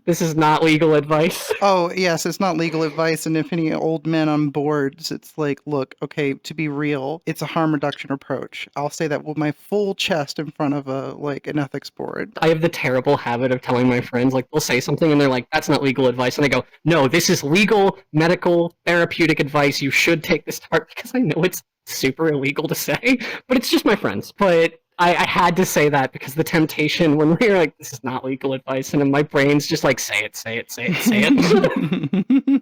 This is not legal advice. Oh, yes, it's not legal advice. And if any old men on boards, it's like, look, okay, to be real, it's a harm reduction approach. I'll say that with my full chest in front of an ethics board. I have the terrible habit of telling my friends, like, they'll say something and they're like, that's not legal advice. And I go, no, this is legal, medical, therapeutic advice. You should take this to heart because I know it's super illegal to say, but it's just my friends. But I had to say that because the temptation when we're like, this is not legal advice, and then my brain's just like, say it, say it, say it, say it.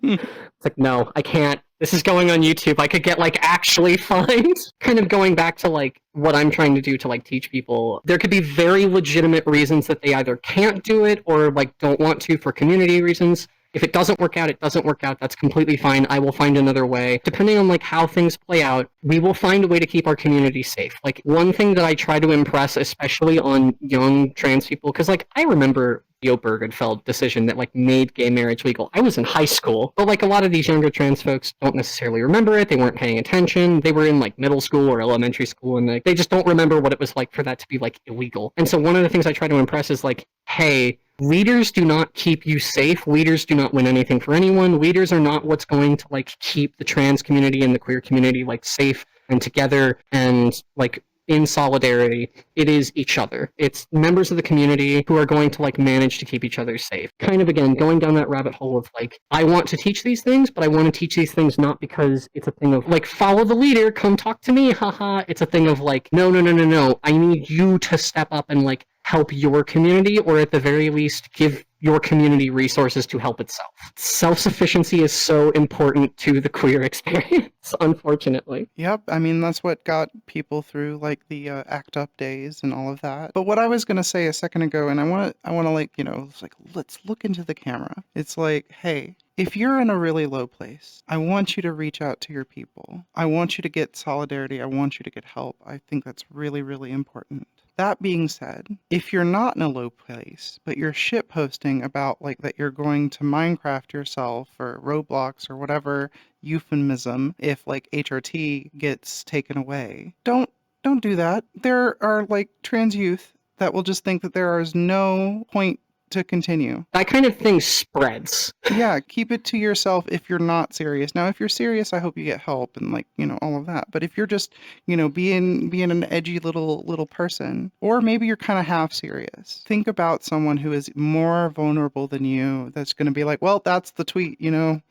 It's like, no, I can't. This is going on YouTube. I could get like actually fined. Kind of going back to like what I'm trying to do to like teach people. There could be very legitimate reasons that they either can't do it or like don't want to for community reasons. If it doesn't work out, it doesn't work out. That's completely fine. I will find another way. Depending on like how things play out, we will find a way to keep our community safe. Like one thing that I try to impress, especially on young trans people, because like I remember the Obergefell decision that like made gay marriage legal. I was in high school, but like a lot of these younger trans folks don't necessarily remember it. They weren't paying attention. They were in like middle school or elementary school, and like, they just don't remember what it was like for that to be like illegal. And so one of the things I try to impress is like, hey, leaders do not keep you safe. Leaders do not win anything for anyone. Leaders are not what's going to like keep the trans community and the queer community like safe and together and like in solidarity. It is each other. It's members of the community who are going to like manage to keep each other safe. Kind of again going down that rabbit hole of like, I want to teach these things, but I want to teach these things not because it's a thing of like follow the leader, come talk to me, haha. It's a thing of like, no. I need you to step up and like help your community, or at the very least give your community resources to help itself. Self-sufficiency is so important to the queer experience, unfortunately. Yep, I mean, that's what got people through like the ACT UP days and all of that. But what I was going to say a second ago, and I want to like, it's like, let's look into the camera. It's like, hey, if you're in a really low place, I want you to reach out to your people. I want you to get solidarity. I want you to get help. I think that's really, really important. That being said, if you're not in a low place, but you're shit posting about like that you're going to Minecraft yourself or Roblox or whatever euphemism if like HRT gets taken away, don't do that. There are like trans youth that will just think that there is no point to continue. That kind of thing spreads. Yeah, keep it to yourself if you're not serious. Now, if you're serious, I hope you get help and like, all of that. But if you're just, being an edgy little person, or maybe you're kind of half serious, think about someone who is more vulnerable than you that's going to be like, well, that's the tweet, and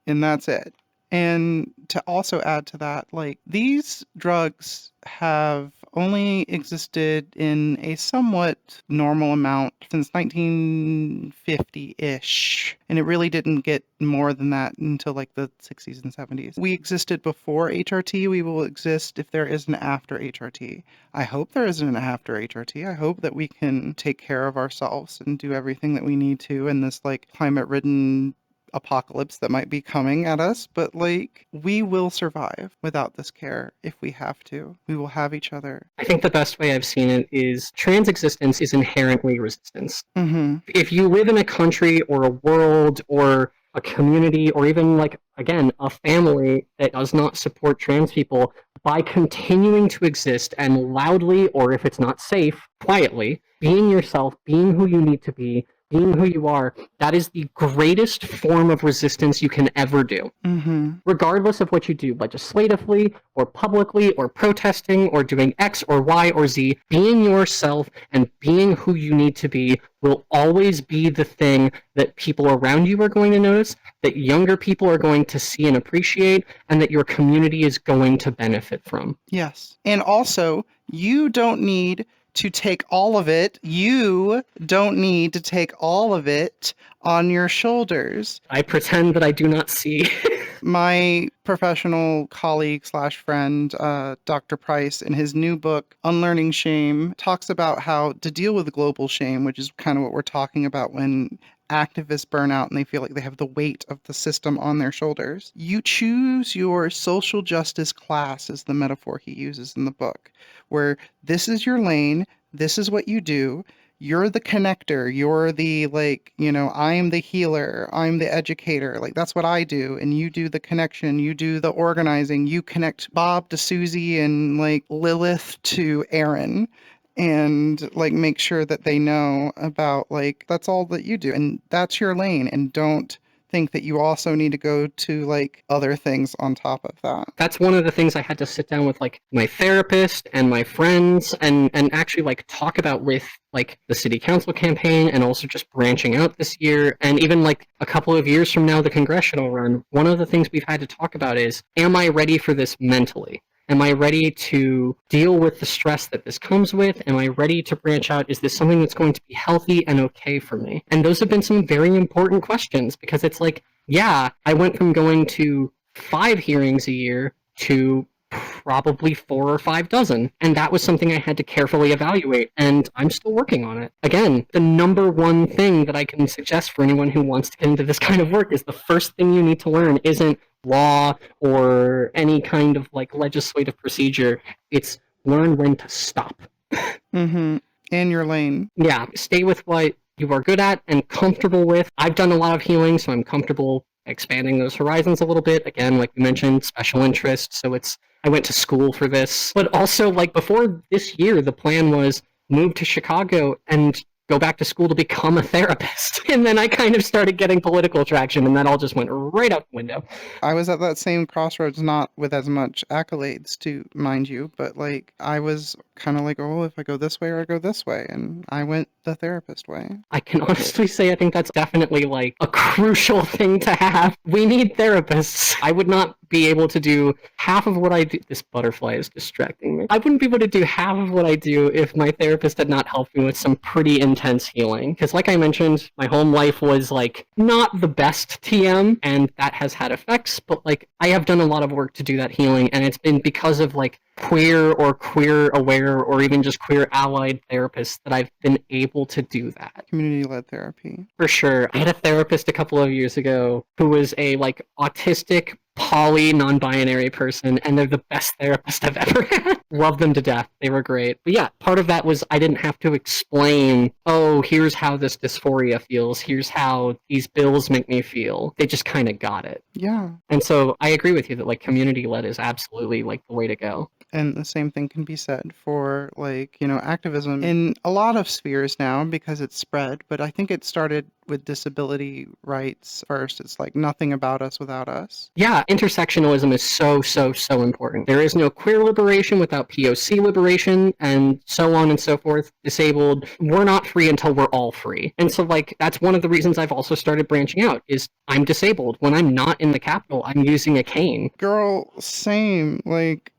that's it. And to also add to that, like these drugs have only existed in a somewhat normal amount since 1950-ish. And it really didn't get more than that until like the 60s and 70s. We existed before HRT. We will exist if there is an after HRT. I hope there isn't an after HRT. I hope that we can take care of ourselves and do everything that we need to in this like climate-ridden apocalypse that might be coming at us, but like we will survive without this care if we have to. We will have each other. I think the best way I've seen it is trans existence is inherently resistance. Mm-hmm. If you live in a country or a world or a community or even like, again, a family that does not support trans people, by continuing to exist and loudly, or if it's not safe, quietly, being yourself, being who you need to be, being who you are, that is the greatest form of resistance you can ever do. Mm-hmm. Regardless of what you do, legislatively or publicly or protesting or doing X or Y or Z, being yourself and being who you need to be will always be the thing that people around you are going to notice, that younger people are going to see and appreciate, and that your community is going to benefit from. Yes. And also, you don't need to take all of it. You don't need to take all of it on your shoulders. I pretend that I do not see. My professional colleague / friend, Dr. Price, in his new book, Unlearning Shame, talks about how to deal with global shame, which is kind of what we're talking about when activists burn out and they feel like they have the weight of the system on their shoulders. You choose your social justice class, is the metaphor he uses in the book, where this is your lane, this is what you do. You're the connector. You're the, I'm the healer. I'm the educator. Like, that's what I do. And you do the connection. You do the organizing. You connect Bob to Susie and, Lilith to Aaron. And, make sure that they know about, that's all that you do. And that's your lane. And don't think that you also need to go to other things on top of that. That's one of the things I had to sit down with my therapist and my friends and actually talk about with the city council campaign, and also just branching out this year, and even a couple of years from now, the congressional run. One of the things we've had to talk about is, am I ready for this mentally? Am I ready to deal with the stress that this comes with? Am I ready to branch out? Is this something that's going to be healthy and okay for me? And those have been some very important questions, because it's yeah, I went from going to 5 hearings a year to probably 4 or 5 dozen. And that was something I had to carefully evaluate, and I'm still working on it. Again, the number one thing that I can suggest for anyone who wants to get into this kind of work is the first thing you need to learn isn't law or any kind of like legislative procedure. It's learn when to stop. Mm-hmm. In your lane. Yeah, stay with what you are good at and comfortable with. I've done a lot of healing, so I'm comfortable expanding those horizons a little bit. Again, like you mentioned, special interest. So I went to school for this. But also, like before this year, the plan was move to Chicago and go back to school to become a therapist. And then I kind of started getting political traction, and that all just went right out the window. I was at that same crossroads, not with as much accolades to mind you, but like I was kind of like, oh, if I go this way or I go this way, and I went the therapist way. I can honestly say I think that's definitely like a crucial thing to have. We need therapists. I would not be able to do half of what I do. This butterfly is distracting me. I wouldn't be able to do half of what I do if my therapist had not helped me with some pretty intense healing. Because like I mentioned, my home life was like not the best TM, and that has had effects, but like I have done a lot of work to do that healing, and it's been because of like queer or queer aware or even just queer allied therapists that I've been able to do that. Community-led therapy. For sure. I had a therapist a couple of years ago who was a like autistic poly non-binary person, and they're the best therapist I've ever had. Love them to death. They were great. But yeah, part of that was I didn't have to explain, oh, here's how this dysphoria feels. Here's how these bills make me feel. They just kind of got it. Yeah. And so I agree with you that like community-led is absolutely like the way to go. And the same thing can be said for like, activism in a lot of spheres now because it's spread, but I think it started with disability rights first. It's like nothing about us without us. Yeah, intersectionalism is so important. There is no queer liberation without POC liberation, and so on and so forth. Disabled, we're not free until we're all free. And so like that's one of the reasons I've also started branching out is I'm disabled. When I'm not in the Capitol, I'm using a cane. Girl, same. Like,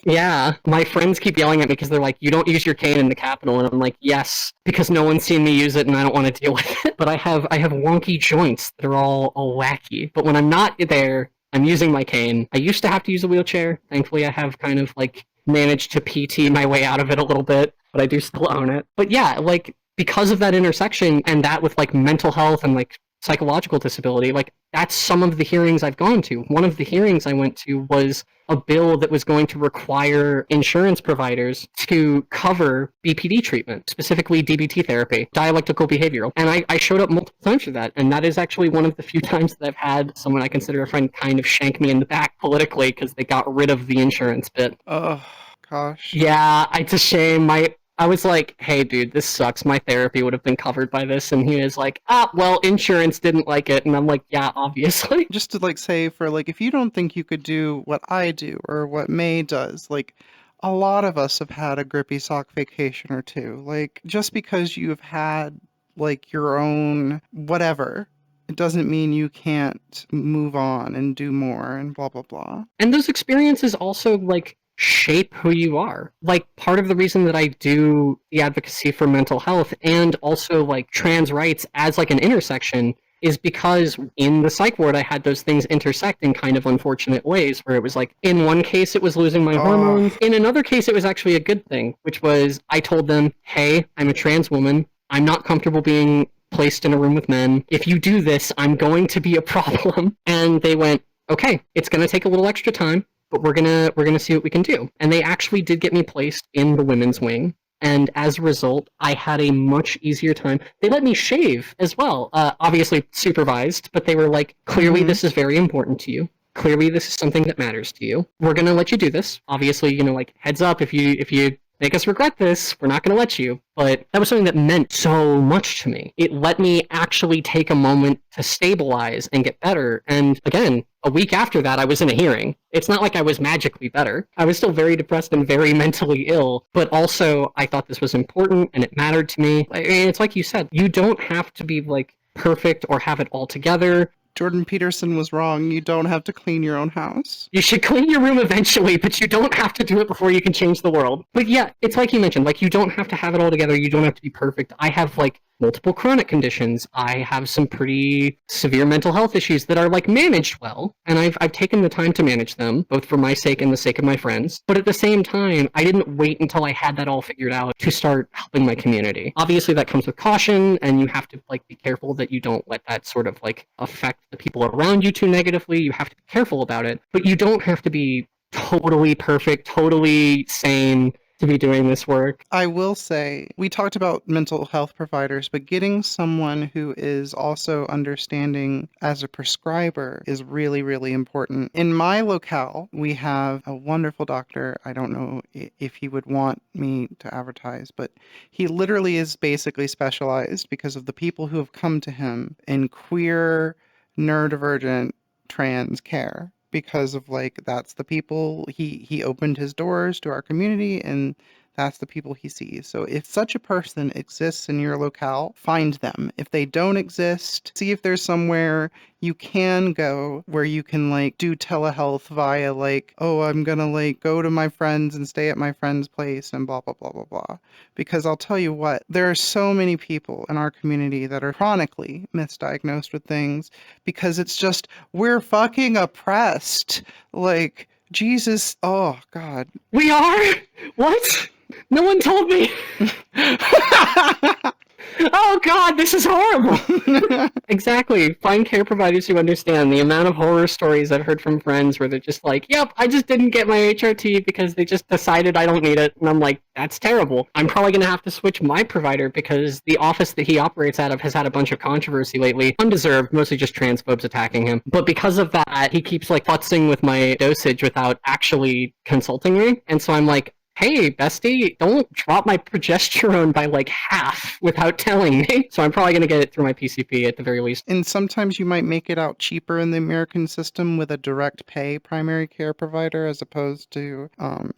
yeah, my friends keep yelling at me because they're like, you don't use your cane in the Capitol, and I'm like, yes, because no one's seen me use it and I don't want to deal with it. But I have wonky joints that are all wacky. But when I'm not there, I'm using my cane. I used to have to use a wheelchair. Thankfully, I have kind of like managed to PT my way out of it a little bit, but I do still own it. But yeah, like because of that intersection and that with like mental health and like psychological disability, like that's some of the hearings I've gone to. One of the hearings I went to was a bill that was going to require insurance providers to cover BPD treatment, specifically DBT therapy, dialectical behavioral. And I showed up multiple times for that. And that is actually one of the few times that I've had someone I consider a friend kind of shank me in the back politically because they got rid of the insurance bit. Oh, gosh. Yeah, it's a shame. I was like, hey, dude, this sucks. My therapy would have been covered by this. And he was like, well, insurance didn't like it. And I'm like, yeah, obviously. Just to like say for like, if you don't think you could do what I do or what May does, like a lot of us have had a grippy sock vacation or two. Like just because you've had like your own whatever, it doesn't mean you can't move on and do more and blah, blah, blah. And those experiences also like shape who you are. Like part of the reason that I do the advocacy for mental health and also like trans rights as like an intersection is because in the psych ward I had those things intersect in kind of unfortunate ways where it was like in one case it was losing my hormones, in another case it was actually a good thing, which was I told them, hey, I'm a trans woman, I'm not comfortable being placed in a room with men. If you do this, I'm going to be a problem. And they went, okay, it's going to take a little extra time, but we're gonna see what we can do. And they actually did get me placed in the women's wing. And as a result, I had a much easier time. They let me shave as well, obviously supervised, but they were like, clearly this is very important to you. Clearly this is something that matters to you. We're gonna let you do this. Obviously, like heads up, if you make us regret this, we're not going to let you. But that was something that meant so much to me. It let me actually take a moment to stabilize and get better. And again, a week after that, I was in a hearing. It's not like I was magically better. I was still very depressed and very mentally ill, but also I thought this was important and it mattered to me. And it's like you said, you don't have to be like perfect or have it all together. Jordan Peterson was wrong. You don't have to clean your own house. You should clean your room eventually, but you don't have to do it before you can change the world. But yeah, it's like you mentioned, like you don't have to have it all together. You don't have to be perfect. I have like multiple chronic conditions. I have some pretty severe mental health issues that are like managed well, and I've taken the time to manage them, both for my sake and the sake of my friends. But at the same time, I didn't wait until I had that all figured out to start helping my community. Obviously, that comes with caution, and you have to like be careful that you don't let that sort of like affect the people around you too negatively. You have to be careful about it, but you don't have to be totally perfect, totally sane to be doing this work. I will say, we talked about mental health providers, but getting someone who is also understanding as a prescriber is really, really important. In my locale, we have a wonderful doctor. I don't know if he would want me to advertise, but he literally is basically specialized because of the people who have come to him in queer, neurodivergent, trans care. Because of like that's the people he opened his doors to our community, and that's the people he sees. So if such a person exists in your locale, find them. If they don't exist, see if there's somewhere you can go where you can like do telehealth via like, oh, I'm gonna like go to my friends and stay at my friend's place and blah blah blah blah blah. Because I'll tell you what, there are so many people in our community that are chronically misdiagnosed with things because it's just we're fucking oppressed. Like Jesus, oh God. We are? What? No one told me. Oh God, this is horrible. Exactly. Find care providers who understand. The amount of horror stories I've heard from friends where they're just like, yep, I just didn't get my HRT because they just decided I don't need it. And I'm like, that's terrible. I'm probably going to have to switch my provider because the office that he operates out of has had a bunch of controversy lately. Undeserved, mostly just transphobes attacking him. But because of that, he keeps like futzing with my dosage without actually consulting me. And so I'm like, hey, bestie, don't drop my progesterone by like half without telling me. So I'm probably going to get it through my PCP at the very least. And sometimes you might make it out cheaper in the American system with a direct pay primary care provider as opposed to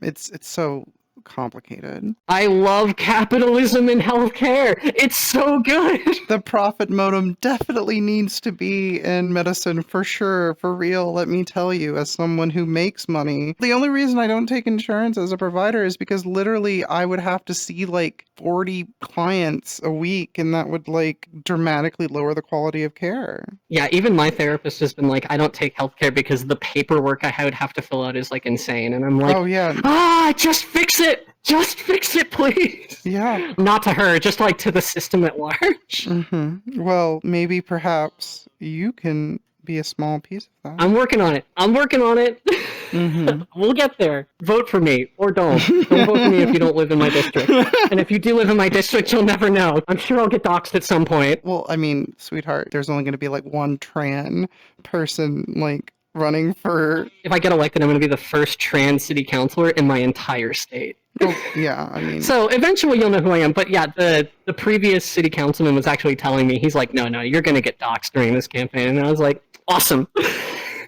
it's so complicated. I love capitalism in healthcare. It's so good. The profit modem definitely needs to be in medicine for sure, for real, let me tell you, as someone who makes money. The only reason I don't take insurance as a provider is because literally I would have to see like 40 clients a week, and that would like dramatically lower the quality of care. Yeah, even my therapist has been like, I don't take healthcare because the paperwork I would have to fill out is like insane. And I'm like, oh yeah, just fix it. Just fix it, please. Yeah. Not to her, just like to the system at large. Mm-hmm. Well, maybe perhaps you can be a small piece of that. I'm working on it. Mm-hmm. We'll get there. Vote for me, or don't. Don't vote for me if you don't live in my district. And if you do live in my district, you'll never know. I'm sure I'll get doxxed at some point. Well, I mean, sweetheart, there's only going to be like one trans person like running for... If I get elected, I'm going to be the first trans city councilor in my entire state. Oh, yeah, I mean... So eventually you'll know who I am. But yeah, the previous city councilman was actually telling me, he's like, no, you're going to get doxxed during this campaign. And I was like, awesome.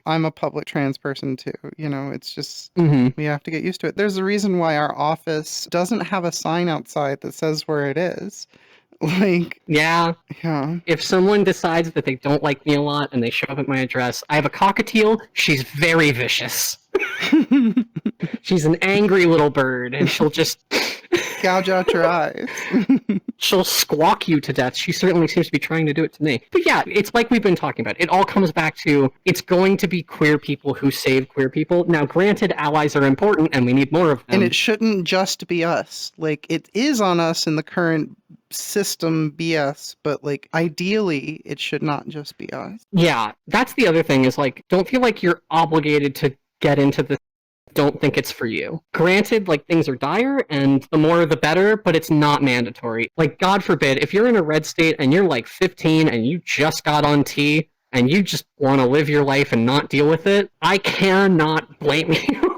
I'm a public trans person too. You know, it's just, we have to get used to it. There's a reason why our office doesn't have a sign outside that says where it is. Like, yeah. Yeah. If someone decides that they don't like me a lot and they show up at my address, I have a cockatiel. She's very vicious. She's an angry little bird, and she'll just gouge out your eyes. She'll squawk you to death. She certainly seems to be trying to do it to me. But yeah, it's like we've been talking about. It all comes back to it's going to be queer people who save queer people. Now, granted, allies are important, and we need more of them. And it shouldn't just be us. Like, it is on us in the current system BS, but like ideally it should not just be us. Yeah, that's the other thing is like don't feel like you're obligated to get into this. Don't think it's for you. Granted, like things are dire and the more the better, but it's not mandatory. Like God forbid, if you're in a red state and you're like 15 and you just got on T and you just want to live your life and not deal with it, I cannot blame you.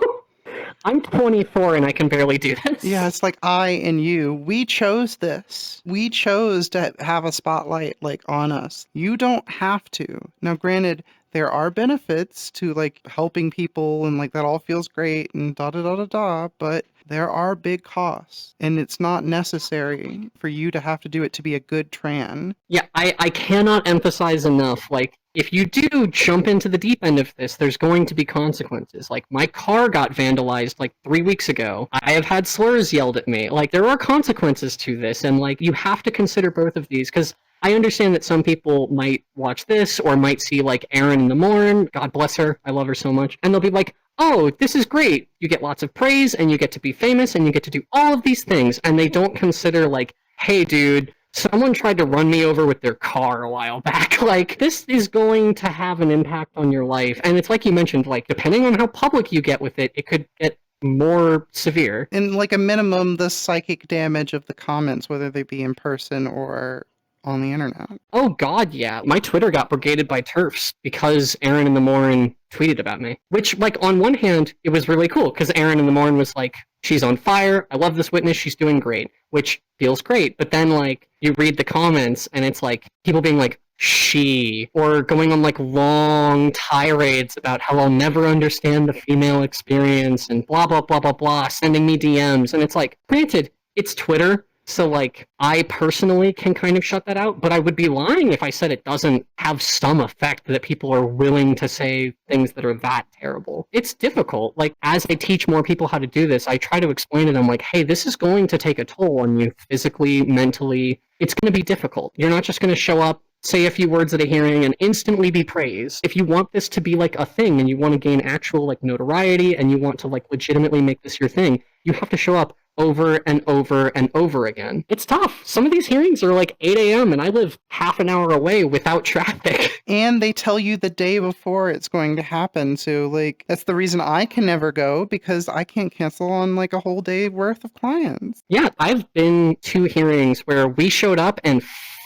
I'm 24 and I can barely do this. Yeah, it's like I and you, we chose this. We chose to have a spotlight like on us. You don't have to. Now, granted, there are benefits to like helping people and like that all feels great and da da da da da, but There are big costs, and it's not necessary for you to have to do it to be a good tran. Yeah, I cannot emphasize enough, like, if you do jump into the deep end of this, there's going to be consequences. Like, my car got vandalized like 3 weeks ago. I have had slurs yelled at me. Like, there are consequences to this, and like, you have to consider both of these, because I understand that some people might watch this or might see like Erin in the Morn. God bless her. I love her so much. And they'll be like, oh, this is great. You get lots of praise and you get to be famous and you get to do all of these things. And they don't consider like, hey, dude, someone tried to run me over with their car a while back. Like, this is going to have an impact on your life. And it's like you mentioned, like, depending on how public you get with it, it could get more severe. And like a minimum, the psychic damage of the comments, whether they be in person or on the internet. Oh God, yeah. My Twitter got brigaded by TERFs because Erin in the Morn tweeted about me. Which, like, on one hand, it was really cool because Erin in the Morn was like, she's on fire. I love this witness. She's doing great, which feels great. But then, like, you read the comments and it's like people being like, she, or going on like long tirades about how I'll never understand the female experience and blah, blah, blah, blah, blah, sending me DMs. And it's like, granted, it's Twitter. So, like, I personally can kind of shut that out, but I would be lying if I said it doesn't have some effect that people are willing to say things that are that terrible. It's difficult. Like, as I teach more people how to do this, I try to explain to them, like, hey, this is going to take a toll on you physically, mentally. It's going to be difficult. You're not just going to show up, say a few words at a hearing, and instantly be praised. If you want this to be, like, a thing, and you want to gain actual, like, notoriety, and you want to, like, legitimately make this your thing, you have to show up over and over and over again. It's tough. Some of these hearings are like 8 a.m. and I live half an hour away without traffic. And they tell you the day before it's going to happen. So, like, that's the reason I can never go, because I can't cancel on like a whole day worth of clients. Yeah, I've been to hearings where we showed up and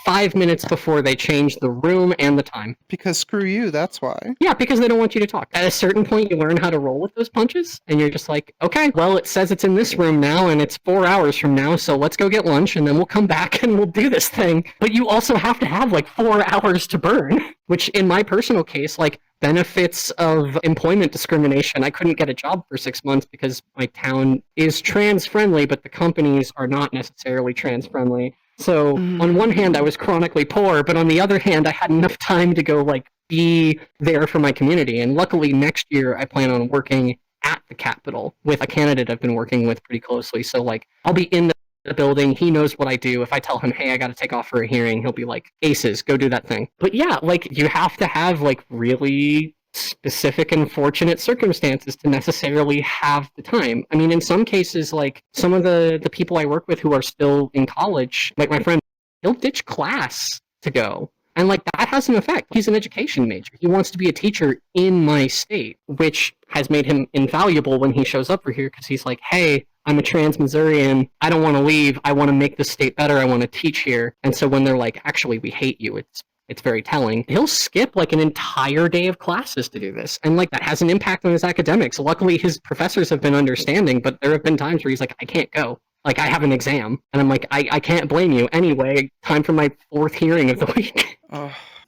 5 minutes before they changed the room and the time. Because screw you, that's why. Yeah, because they don't want you to talk. At a certain point, you learn how to roll with those punches, and you're just like, okay, well, it says it's in this room now, and it's 4 hours from now, so let's go get lunch, and then we'll come back and we'll do this thing. But you also have to have, like, 4 hours to burn, which in my personal case, like, benefits of employment discrimination. I couldn't get a job for 6 months because my town is trans-friendly, but the companies are not necessarily trans-friendly. So on one hand, I was chronically poor, but on the other hand, I had enough time to go like be there for my community. And luckily next year, I plan on working at the Capitol with a candidate I've been working with pretty closely. So like I'll be in the building. He knows what I do. If I tell him, hey, I got to take off for a hearing, he'll be like, aces, go do that thing. But yeah, like you have to have like really specific and fortunate circumstances to necessarily have the time. I mean, in some cases, like some of the people I work with who are still in college, like my friend, he'll ditch class to go. And like that has an effect. He's an education major. He wants to be a teacher in my state, which has made him invaluable when he shows up for here because he's like, hey, I'm a trans Missourian. I don't want to leave. I want to make the state better. I want to teach here. And so when they're like, actually, we hate you, it's very telling. He'll skip like an entire day of classes to do this. And like that has an impact on his academics. Luckily, his professors have been understanding, but there have been times where he's like, I can't go. Like I have an exam. And I'm like, I can't blame you. Anyway, time for my 4th hearing of the week.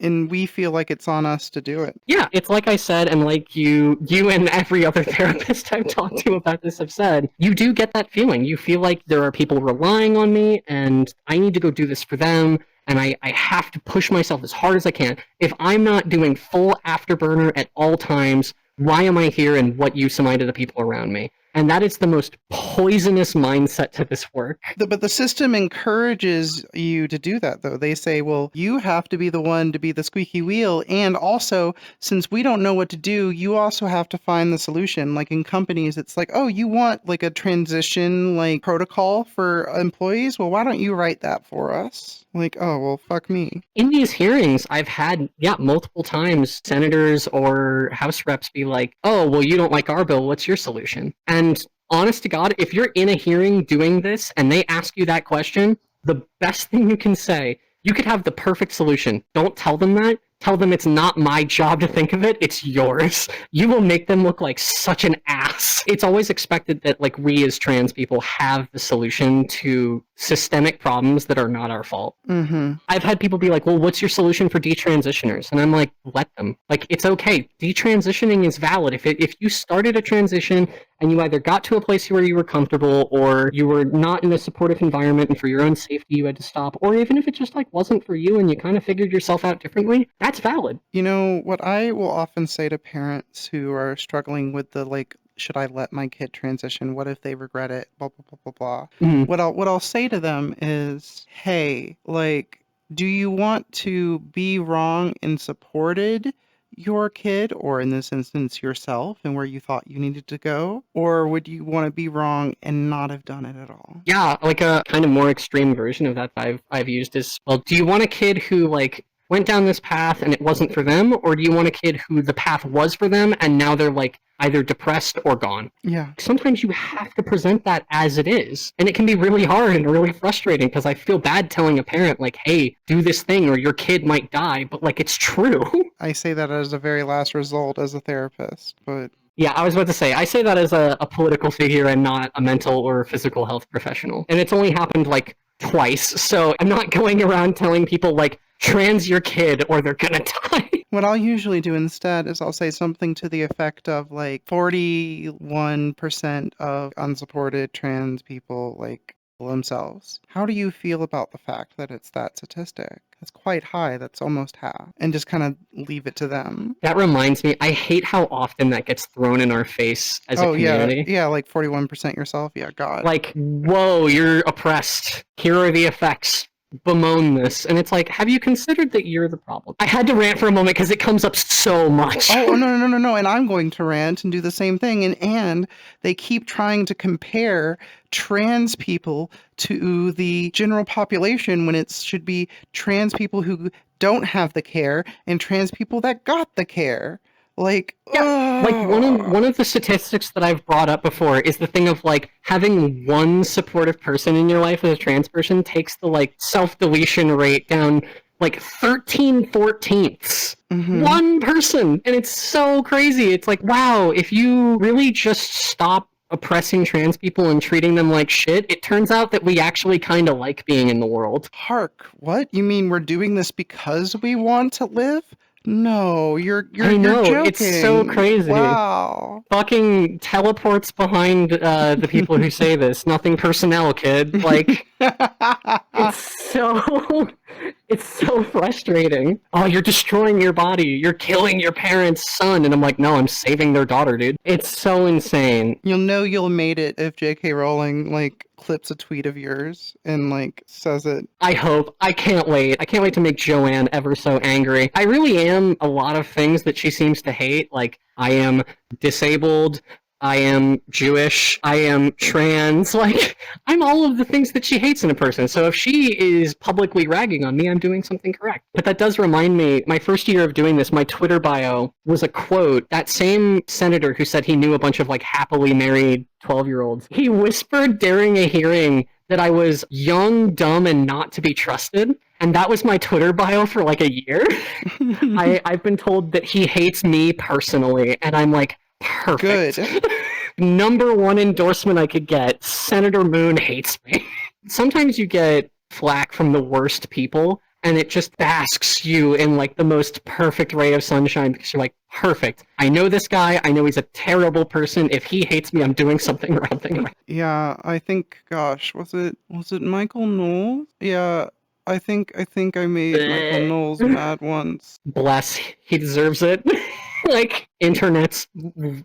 And we feel like it's on us to do it. Yeah, it's like I said, and like you and every other therapist I've talked to about this have said, you do get that feeling. You feel like there are people relying on me, and I need to go do this for them. And I have to push myself as hard as I can. If I'm not doing full afterburner at all times, why am I here and what use am I to the people around me? And that is the most poisonous mindset to this work. But the system encourages you to do that, though. They say, well, you have to be the one to be the squeaky wheel. And also, since we don't know what to do, you also have to find the solution. Like in companies, it's like, oh, you want like a transition like protocol for employees? Well, why don't you write that for us? Like, oh, well, fuck me. In these hearings, I've had, multiple times senators or House reps be like, oh, well, you don't like our bill. What's your solution? And honest to God, if you're in a hearing doing this and they ask you that question, the best thing you can say, you could have the perfect solution. Don't tell them that. tell them it's not my job to think of it, it's yours. You will make them look like such an ass. It's always expected that like we as trans people have the solution to systemic problems that are not our fault. Mm-hmm. I've had people be like, well, what's your solution for detransitioners? And I'm like, let them. Like, it's okay. Detransitioning is valid. If you started a transition and you either got to a place where you were comfortable or you were not in a supportive environment and for your own safety you had to stop, or even if it just like wasn't for you and you kind of figured yourself out differently, that's valid. You know, what I will often say to parents who are struggling with the like, should I let my kid transition? What if they regret it? Blah blah blah blah blah. Mhm. What I'll say to them is, hey, like, do you want to be wrong and supported your kid, or in this instance yourself, and where you thought you needed to go? Or would you want to be wrong and not have done it at all? Yeah, like a kind of more extreme version of that I've used is, well, do you want a kid who like went down this path and it wasn't for them, or do you want a kid who the path was for them and now they're like either depressed or gone? Yeah. Sometimes you have to present that as it is, and it can be really hard and really frustrating because I feel bad telling a parent like, hey, do this thing or your kid might die, but like it's true. I say that as a very last result as a therapist, but Yeah, I was about to say, I say that as a political figure and not a mental or physical health professional. And it's only happened like twice, so I'm not going around telling people like, trans your kid or they're gonna die. what I'll usually do instead is I'll say something to the effect of like 41% of unsupported trans people like themselves. How do you feel about the fact that it's that statistic? That's quite high. That's almost half. And just kind of leave it to them. That reminds me, I hate how often that gets thrown in our face as a community. Yeah, like 41% yourself. Yeah, God. Like, whoa, you're oppressed. Here are the effects. Bemoan this. And it's like, have you considered that you're the problem? I had to rant for a moment because it comes up so much. Oh, no. And I'm going to rant and do the same thing. And they keep trying to compare trans people to the general population when it should be trans people who don't have the care and trans people that got the care. Like, yeah, like one of the statistics that I've brought up before is the thing of like having one supportive person in your life as a trans person takes the like self-deletion rate down like 13/14. Mm-hmm. One person, and it's so crazy. It's like, wow, if you really just stop oppressing trans people and treating them like shit, it turns out that we actually kind of like being in the world. Hark, what? You mean we're doing this because we want to live? No, you're I know, joking. it's so crazy. Wow. Fucking teleports behind the people who say this. Nothing personnel, kid. Like, it's so frustrating. Oh, you're destroying your body. You're killing your parents' son. And I'm like, no, I'm saving their daughter, dude. It's so insane. You'll know you'll made it if J.K. Rowling, like, clips a tweet of yours and, like, says it. I hope. I can't wait. I can't wait to make Joanne ever so angry. I really am a lot of things that she seems to hate. Like, I am disabled. I am Jewish, I am trans, like, I'm all of the things that she hates in a person. So if she is publicly ragging on me, I'm doing something correct. But that does remind me, my first year of doing this, my Twitter bio was a quote. That same senator who said he knew a bunch of, like, happily married 12-year-olds, he whispered during a hearing that I was young, dumb, and not to be trusted. And that was my Twitter bio for, like, a year. I've been told that he hates me personally, and I'm like, perfect. Good. Number one endorsement I could get. Senator Moon hates me. Sometimes you get flack from the worst people, and it just basks you in like the most perfect ray of sunshine because you're like, perfect. I know this guy. I know he's a terrible person. If he hates me, I'm doing something right. Yeah, I think, gosh, was it Michael Knowles? Yeah, I think I made Michael Knowles mad once. Bless. He deserves it. Like, internet's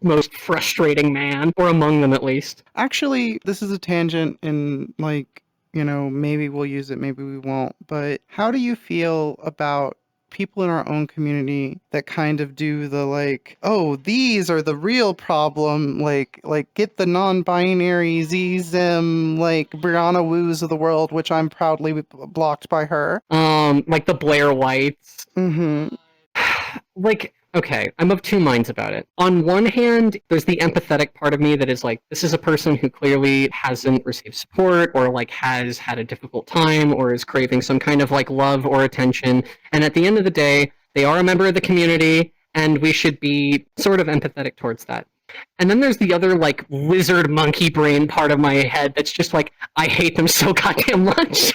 most frustrating man, or among them at least. Actually, this is a tangent and, like, you know, maybe we'll use it, maybe we won't, but how do you feel about people in our own community that kind of do the, like, oh, these are the real problem, like get the non-binary Z-Zim, like, Brianna Woos of the world, which I'm proudly blocked by her. Like the Blair Whites. Mm-hmm. Like, okay, I'm of two minds about it. On one hand, there's the empathetic part of me that is like, this is a person who clearly hasn't received support or like has had a difficult time or is craving some kind of like love or attention. And at the end of the day, They are a member of the community, and we should be sort of empathetic towards that. And then there's the other, like, lizard monkey brain part of my head that's just like, I hate them so goddamn much.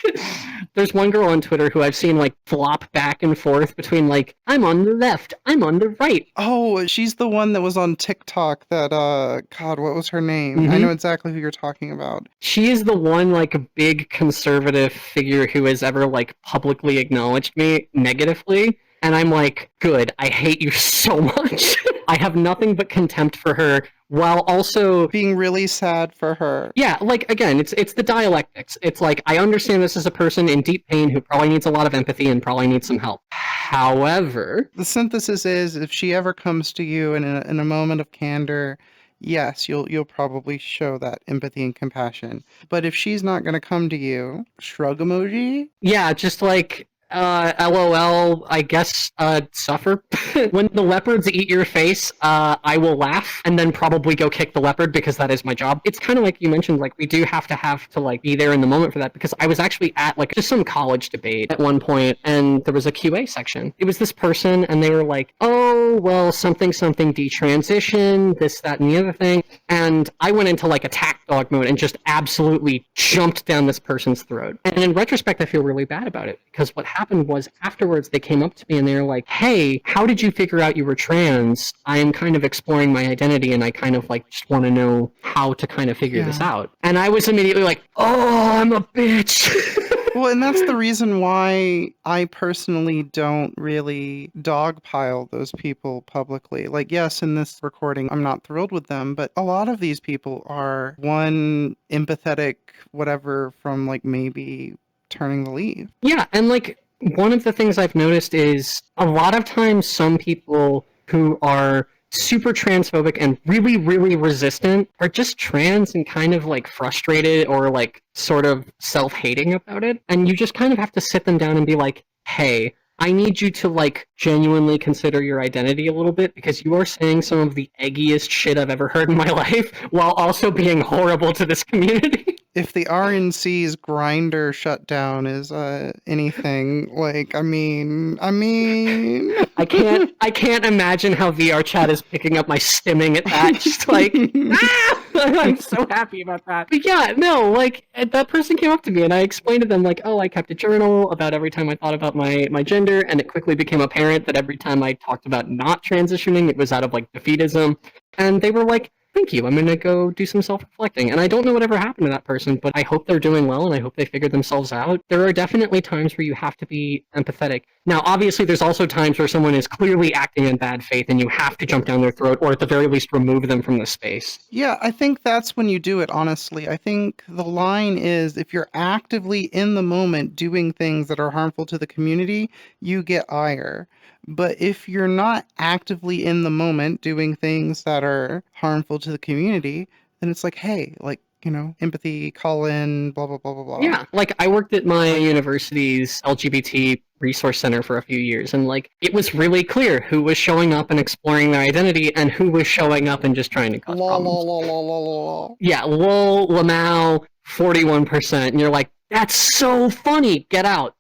There's one girl on Twitter who I've seen, like, flop back and forth between, like, I'm on the left, I'm on the right. Oh, she's the one that was on TikTok that, God, what was her name? I Mhm. know exactly who you're talking about. She is the one, like, big conservative figure who has ever, like, publicly acknowledged me negatively. And I'm like, good, I hate you so much. I have nothing but contempt for her, while also Being really sad for her. yeah, like again, it's the dialectics. It's like I understand this is a person in deep pain who probably needs a lot of empathy and probably needs some help. However, The synthesis is if she ever comes to you in a moment of candor, yes, you'll probably show that empathy and compassion. But if she's not going to come to you, shrug emoji? yeah, just like LOL, I guess suffer. When the leopards eat your face, I will laugh and then probably go kick the leopard because that is my job. It's kind of like you mentioned, like we do have to like be there in the moment for that, because I was actually at like just some college debate at one point and there was a QA section. It was this person and they were like, oh, well, something detransition, this, that, and the other thing. And I went into like attack dog mode and just absolutely jumped down this person's throat. And in retrospect, I feel really bad about it, because what happened was afterwards they came up to me and they were like, hey, how did you figure out you were trans? I am kind of exploring my identity and I kind of like just want to know how to kind of figure this out. And I was immediately like, oh, I'm a bitch. Well, and that's the reason why I personally don't really dogpile those people publicly. Like, yes, in this recording, I'm not thrilled with them, but a lot of these people are one empathetic whatever from like maybe turning the leaf. Yeah, and like one of the things I've noticed is a lot of times some people who are super transphobic and really, really resistant are just trans and kind of like frustrated or like sort of self-hating about it. And you just kind of have to sit them down and be like, hey, I need you to like genuinely consider your identity a little bit, because you are saying some of the eggiest shit I've ever heard in my life while also being horrible to this community. If the RNC's grinder shutdown is anything, like, I mean, I can't imagine how VRChat is picking up my stimming at that. Just like, ah! I'm so happy about that. But yeah, no, like that person came up to me and I explained to them like, oh, I kept a journal about every time I thought about my gender, and it quickly became apparent that every time I talked about not transitioning, it was out of like defeatism. And they were like, thank you, I'm gonna go do some self-reflecting. And I don't know whatever happened to that person, but I hope they're doing well and I hope they figured themselves out. There are definitely times where you have to be empathetic. Now, obviously, there's also times where someone is clearly acting in bad faith and you have to jump down their throat, or at the very least remove them from the space. Yeah, I think that's when you do it, honestly. I think the line is if you're actively in the moment doing things that are harmful to the community, you get ire. But if you're not actively in the moment doing things that are harmful to the community, then it's like, hey, like, you know, empathy, call in, blah, blah, blah, blah, blah. Yeah, like I worked at my university's LGBT resource center for a few years, and like it was really clear who was showing up and exploring their identity and who was showing up and just trying to cause problems. Yeah, lol, Lamau, 41%, and you're like, that's so funny, get out.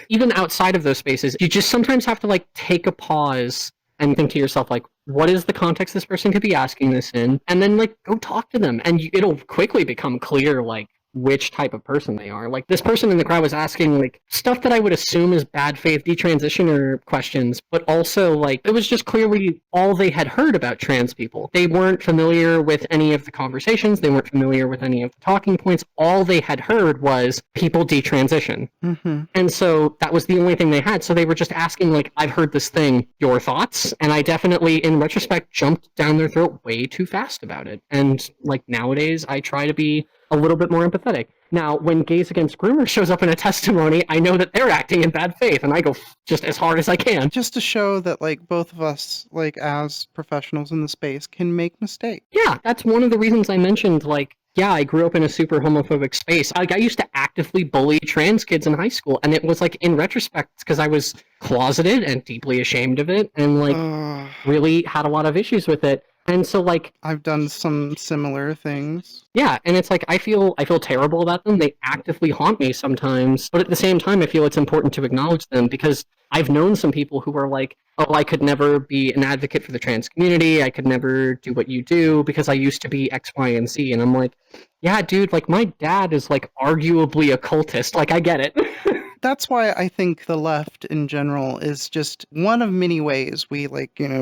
Even outside of those spaces, you just sometimes have to like take a pause and think to yourself like, what is the context this person could be asking this in? And then like go talk to them, and it'll quickly become clear like which type of person they are. Like this person in the crowd was asking like stuff that I would assume is bad faith detransitioner questions, but also like it was just clearly all they had heard about trans people. They weren't familiar with any of the conversations, they weren't familiar with any of the talking points. All they had heard was people detransition. Mm-hmm. And so that was the only thing they had. So they were just asking like, I've heard this thing, your thoughts? And I definitely, in retrospect, jumped down their throat way too fast about it. And like nowadays, I try to be a little bit more empathetic. Now, when Gays Against Groomers shows up in a testimony, I know that they're acting in bad faith, and I go just as hard as I can. Just to show that, like, both of us, like, as professionals in the space, can make mistakes. Yeah, that's one of the reasons I mentioned, like, yeah, I grew up in a super homophobic space. Like, I used to actively bully trans kids in high school, and it was, like, in retrospect, because I was closeted and deeply ashamed of it, and, like, really had a lot of issues with it. And so like I've done some similar things. yeah, and it's like I feel terrible about them. They actively haunt me sometimes, but at the same time I feel it's important to acknowledge them because I've known some people who are like, "Oh, I could never be an advocate for the trans community. I could never do what you do because I used to be X, Y, and Z." And I'm like, "Yeah, dude, like my dad is like arguably a cultist. Like I get it." That's why I think the left in general is just one of many ways we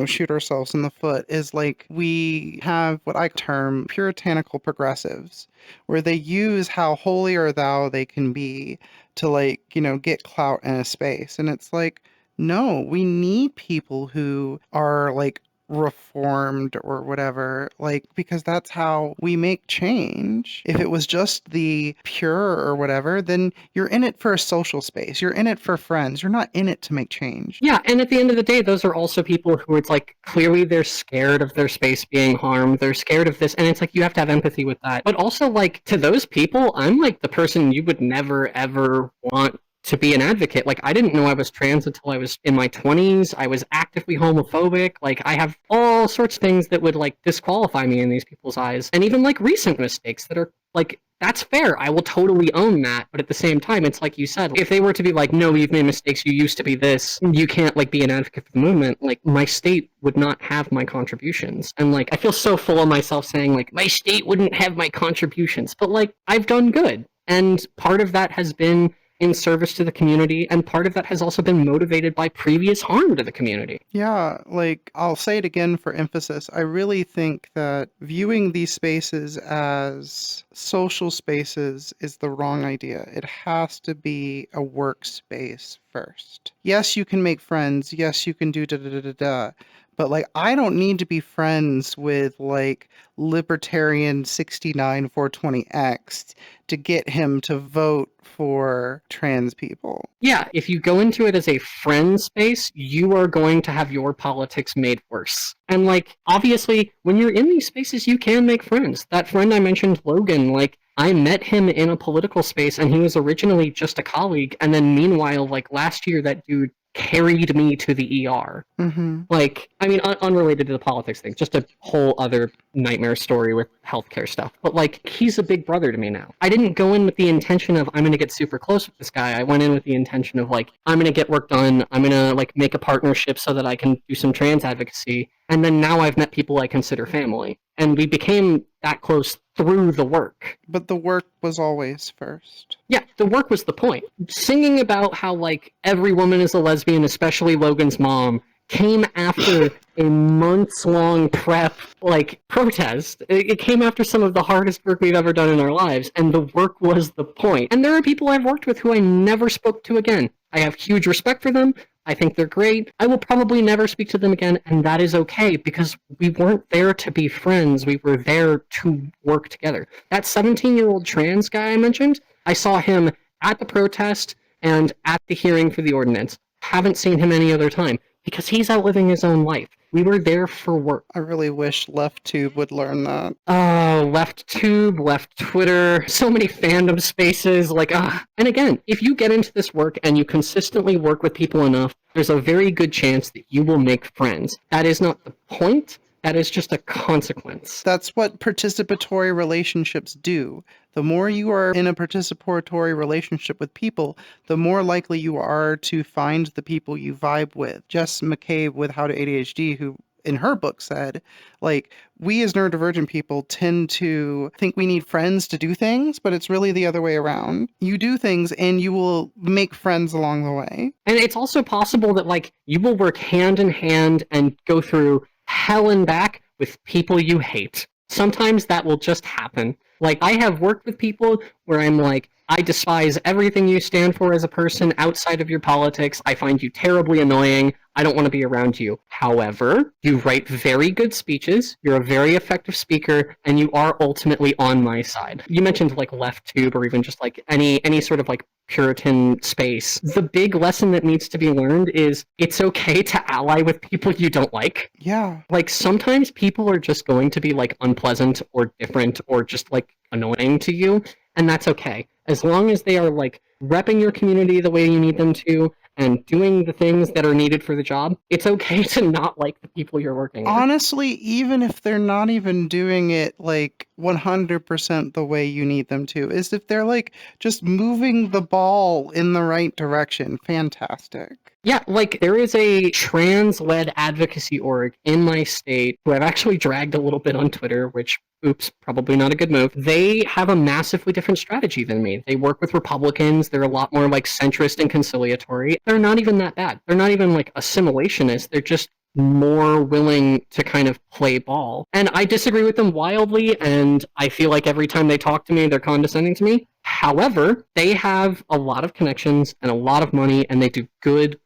shoot ourselves in the foot is like we have what I term puritanical progressives, where they use how holier thou they can be to get clout in a space. And it's like, no, we need people who are like reformed or whatever, like, because that's how we make change. If it was just the pure or whatever, then you're in it for a social space. You're in it for friends. You're not in it to make change. Yeah, and at the end of the day, those are also people who it's like clearly they're scared of their space being harmed. They're scared of this, and it's like you have to have empathy with that. But also, like to those people, I'm like the person you would never ever want to be an advocate. Like I didn't know I was trans until I was in my 20s. I was actively homophobic. Like I have all sorts of things that would like disqualify me in these people's eyes, and even like recent mistakes that are like that's fair. I will totally own that. But at the same time, it's like you said, if they were to be like, no, you've made mistakes, you used to be this, you can't like be an advocate for the movement, like my state would not have my contributions. And like I feel so full of myself saying like my state wouldn't have my contributions. But like I've done good. And part of that has been in service to the community, and part of that has also been motivated by previous harm to the community. Yeah, like I'll say it again for emphasis. I really think that viewing these spaces as social spaces is the wrong idea. It has to be a workspace first. Yes, you can make friends. Yes, you can do da da da da da. But like I don't need to be friends with like libertarian 69 420X to get him to vote for trans people. Yeah, if you go into it as a friend space, you are going to have your politics made worse. And like, obviously, when you're in these spaces, you can make friends. That friend I mentioned, Logan, like, I met him in a political space and he was originally just a colleague. And then meanwhile, like last year, that dude carried me to the ER. Mm-hmm. Like, I mean, unrelated to the politics thing, just a whole other nightmare story with healthcare stuff. But like, he's a big brother to me now. I didn't go in with the intention of I'm going to get super close with this guy. I went in with the intention of like I'm going to get work done. I'm going to like make a partnership so that I can do some trans advocacy. And then now I've met people I consider family, and we became that close through the work. But the work was always first. Yeah, the work was the point. Singing about how like every woman is a lesbian, especially Logan's mom, came after a months-long prep like protest. It came after some of the hardest work we've ever done in our lives, and the work was the point. And there are people I've worked with who I never spoke to again. I have huge respect for them. I think they're great. I will probably never speak to them again, and that is okay because we weren't there to be friends. We were there to work together. That 17-year-old trans guy I mentioned, I saw him at the protest and at the hearing for the ordinance. Haven't seen him any other time because he's out living his own life. We were there for work. I really wish LeftTube would learn that. Oh, LeftTube, Left Twitter, so many fandom spaces, like, And again, if you get into this work and you consistently work with people enough, there's a very good chance that you will make friends. That is not the point. That is just a consequence. That's what participatory relationships do. The more you are in a participatory relationship with people, the more likely you are to find the people you vibe with. Jess McCabe with How to ADHD, who in her book said, like, we as neurodivergent people tend to think we need friends to do things, but it's really the other way around. You do things and you will make friends along the way. And it's also possible that, like, you will work hand in hand and go through hell and back with people you hate. Sometimes that will just happen. Like, I have worked with people where I'm like, I despise everything you stand for as a person outside of your politics. I find you terribly annoying. I don't want to be around you. However, you write very good speeches. You're a very effective speaker, and you are ultimately on my side. You mentioned like LeftTube or even just like any sort of like Puritan space. The big lesson that needs to be learned is it's okay to ally with people you don't like. Yeah. Like sometimes people are just going to be like unpleasant or different or just like annoying to you, and that's okay. As long as they are like repping your community the way you need them to, and doing the things that are needed for the job, it's okay to not like the people you're working with. Honestly, even if they're not even doing it like 100% the way you need them to, is if they're like just moving the ball in the right direction, fantastic. Yeah, like there is a trans-led advocacy org in my state who I've actually dragged a little bit on Twitter, which, oops, probably not a good move. They have a massively different strategy than me. They work with Republicans. They're a lot more like centrist and conciliatory. They're not even that bad. They're not even like assimilationist. They're just more willing to kind of play ball. And I disagree with them wildly, and I feel like every time they talk to me, they're condescending to me. However, they have a lot of connections and a lot of money, and they do good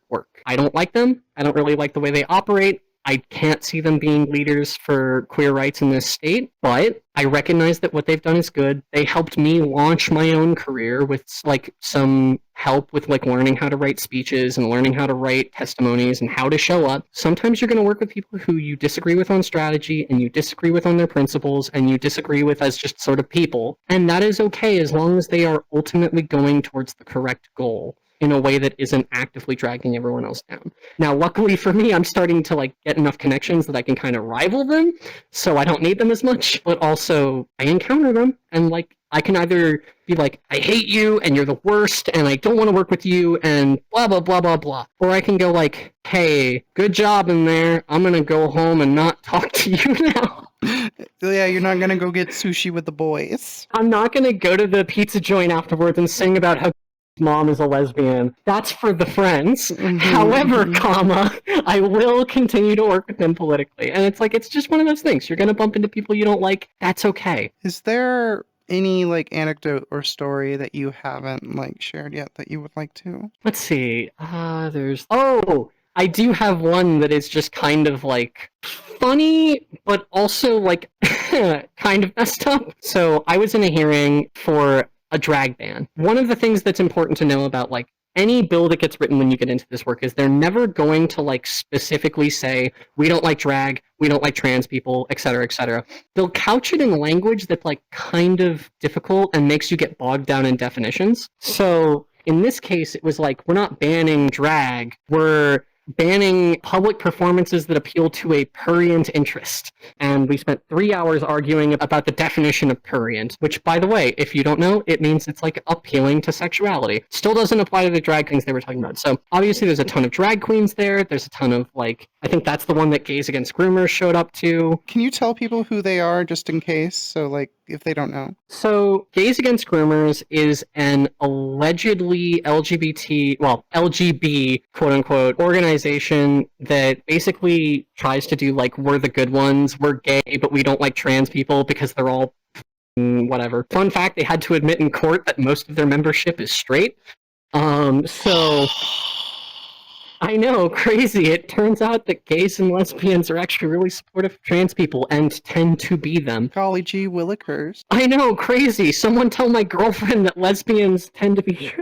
work. I don't like them. I don't really like the way they operate. I can't see them being leaders for queer rights in this state, but I recognize that what they've done is good. They helped me launch my own career with like some help with like learning how to write speeches and learning how to write testimonies and how to show up. Sometimes you're going to work with people who you disagree with on strategy and you disagree with on their principles and you disagree with as just sort of people. And that is okay as long as they are ultimately going towards the correct goal in a way that isn't actively dragging everyone else down. Now, luckily for me, I'm starting to like get enough connections that I can kind of rival them, so I don't need them as much, but also I encounter them and like I can either be like, I hate you and you're the worst and I don't want to work with you and blah, blah, blah, blah, blah. Or I can go like, hey, good job in there. I'm going to go home and not talk to you now. Yeah, you're not gonna go get sushi with the boys. I'm not going to go to the pizza joint afterwards and sing about how mom is a lesbian. That's for the friends. However, comma, I will continue to work with them politically. And it's like, it's just one of those things. You're going to bump into people you don't like. That's okay. Is there any like anecdote or story that you haven't like shared yet that you would like to? Let's see. I do have one that is just kind of like funny, but also like kind of messed up. So I was in a hearing for a drag ban. One of the things that's important to know about like any bill that gets written when you get into this work is they're never going to like specifically say, we don't like drag, we don't like trans people, etc., etc. They'll couch it in language that's like kind of difficult and makes you get bogged down in definitions. So in this case, it was like, we're not banning drag, we're banning public performances that appeal to a prurient interest. And we spent 3 hours arguing about the definition of prurient, which, by the way, if you don't know, it means it's like appealing to sexuality. Still doesn't apply to the drag things they were talking about. So obviously there's a ton of drag queens there. There's a ton of like, I think that's the one that Gays Against Groomers showed up to. Can you tell people who they are just in case? So like if they don't know. So Gays Against Groomers is an allegedly LGB, quote unquote, organization that basically tries to do like, we're the good ones, we're gay, but we don't like trans people because they're all whatever. Fun fact, they had to admit in court that most of their membership is straight. So I know, crazy. It turns out that gays and lesbians are actually really supportive of trans people and tend to be them. Golly gee willikers. I know, crazy. Someone tell my girlfriend that lesbians tend to be...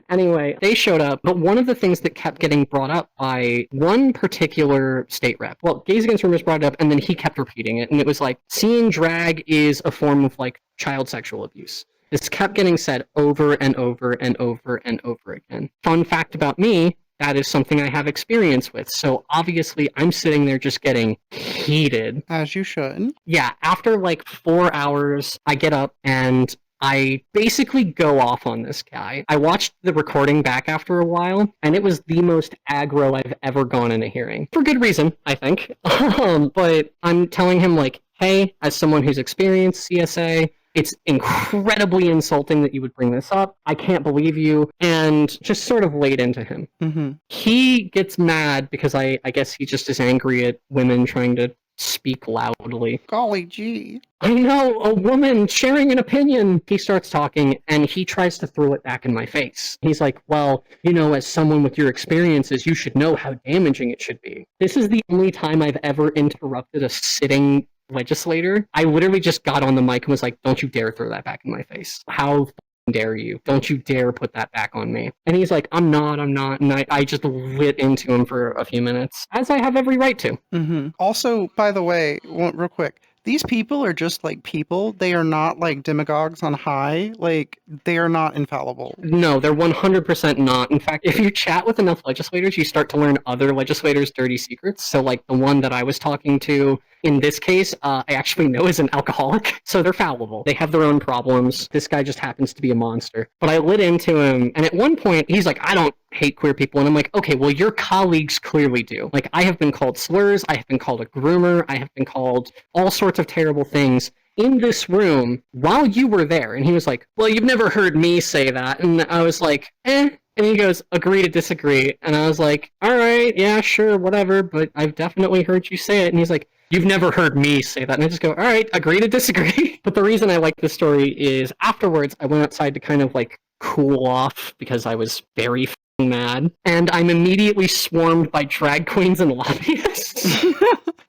Anyway, they showed up, but one of the things that kept getting brought up by one particular state rep, well, Gays Against Rumors brought it up, and then he kept repeating it, and it was like, seeing drag is a form of, like, child sexual abuse. This kept getting said over and over and over and over again. Fun fact about me, that is something I have experience with, so obviously I'm sitting there just getting heated. As you should. Yeah, after, like, 4 hours, I get up, and I basically go off on this guy. I watched the recording back after a while, and it was the most aggro I've ever gone in a hearing. For good reason, I think. But I'm telling him, like, hey, as someone who's experienced CSA, it's incredibly insulting that you would bring this up. I can't believe you. And just sort of laid into him. Mm-hmm. He gets mad because I guess he just is angry at women trying to speak loudly. Golly gee. I know, a woman sharing an opinion. He starts talking, and he tries to throw it back in my face. He's like, well, you know, as someone with your experiences, you should know how damaging it should be. This is the only time I've ever interrupted a sitting legislator. I literally just got on the mic and was like, don't you dare throw that back in my face. How dare you? Don't you dare put that back on me. And he's like, I'm not. And I just lit into him for a few minutes, as I have every right to. Mm-hmm. Also, by the way, real quick, These people are just like people. They are not like demagogues on high. Like, they are not infallible. No, they're 100% not. In fact, if you chat with enough legislators, you start to learn other legislators' dirty secrets. So, like the one that I was talking to in this case, I actually know is an alcoholic. So they're fallible. They have their own problems. This guy just happens to be a monster. But I lit into him, and at one point, he's like, I don't hate queer people. And I'm like, okay, well, your colleagues clearly do. Like, I have been called slurs. I have been called a groomer. I have been called all sorts of terrible things in this room while you were there. And he was like, well, you've never heard me say that. And I was like, eh. And he goes, agree to disagree. And I was like, all right, yeah, sure, whatever, but I've definitely heard you say it. And he's like, you've never heard me say that. And I just go, all right, agree to disagree. But the reason I like this story is afterwards I went outside to kind of like cool off because I was very mad. And I'm immediately swarmed by drag queens and lobbyists.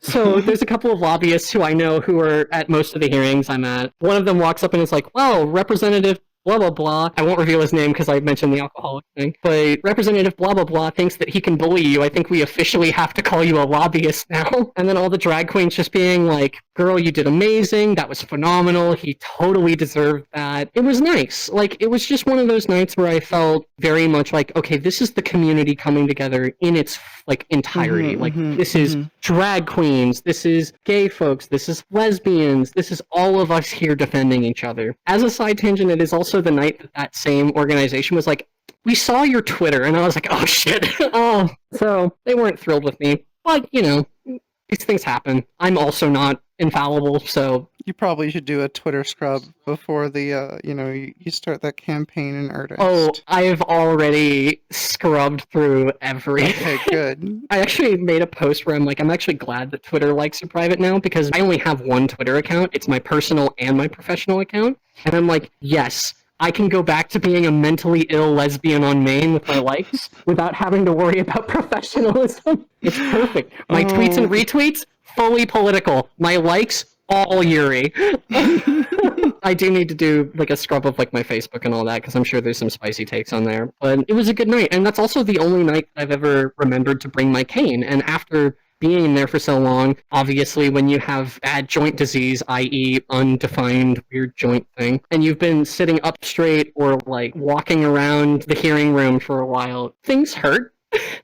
So there's a couple of lobbyists who I know who are at most of the hearings I'm at. One of them walks up and is like, wow, Representative blah, blah, blah. I won't reveal his name because I mentioned the alcoholic thing. But Representative blah, blah, blah thinks that he can bully you. I think we officially have to call you a lobbyist now. And then all the drag queens just being like, girl, you did amazing. That was phenomenal. He totally deserved that. It was nice. Like, it was just one of those nights where I felt very much like, okay, this is the community coming together in its like entirety. This is drag queens, this is gay folks, this is lesbians, this is all of us here defending each other. As a side tangent, it is also the night that that same organization was like, we saw your Twitter, and I was like, oh shit. Oh, so they weren't thrilled with me, but you know, these things happen. I'm also not infallible, so you probably should do a Twitter scrub before the you start that campaign in earnest. Oh, I've already scrubbed through everything. Okay, good. I actually made a post where I'm like, I'm actually glad that Twitter likes are private now because I only have one Twitter account. It's my personal and my professional account. And I'm like, yes, I can go back to being a mentally ill lesbian on Maine with my likes without having to worry about professionalism. It's perfect. My tweets and retweets, fully political. My likes, all Yuri. I do need to do like a scrub of like my Facebook and all that because I'm sure there's some spicy takes on there. But it was a good night, and that's also the only night I've ever remembered to bring my cane. And after being in there for so long, obviously when you have bad joint disease, i.e. undefined weird joint thing, and you've been sitting up straight or like walking around the hearing room for a while, things hurt.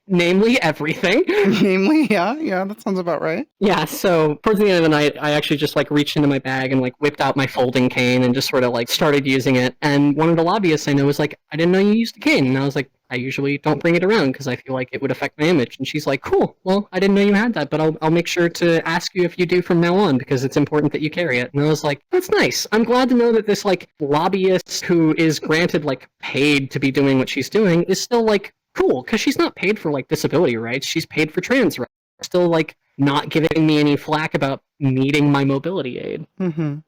Namely everything. Namely, yeah, that sounds about right. Yeah, so towards the end of the night, I actually just like reached into my bag and like whipped out my folding cane and just sort of like started using it. And one of the lobbyists I know was like, I didn't know you used a cane. And I was like, I usually don't bring it around because I feel like it would affect my image. And she's like, cool, well, I didn't know you had that, but I'll make sure to ask you if you do from now on because it's important that you carry it. And I was like, that's nice. I'm glad to know that this like lobbyist who is granted like paid to be doing what she's doing is still like cool, because she's not paid for like disability rights, she's paid for trans rights. Still like not giving me any flack about needing my mobility aid.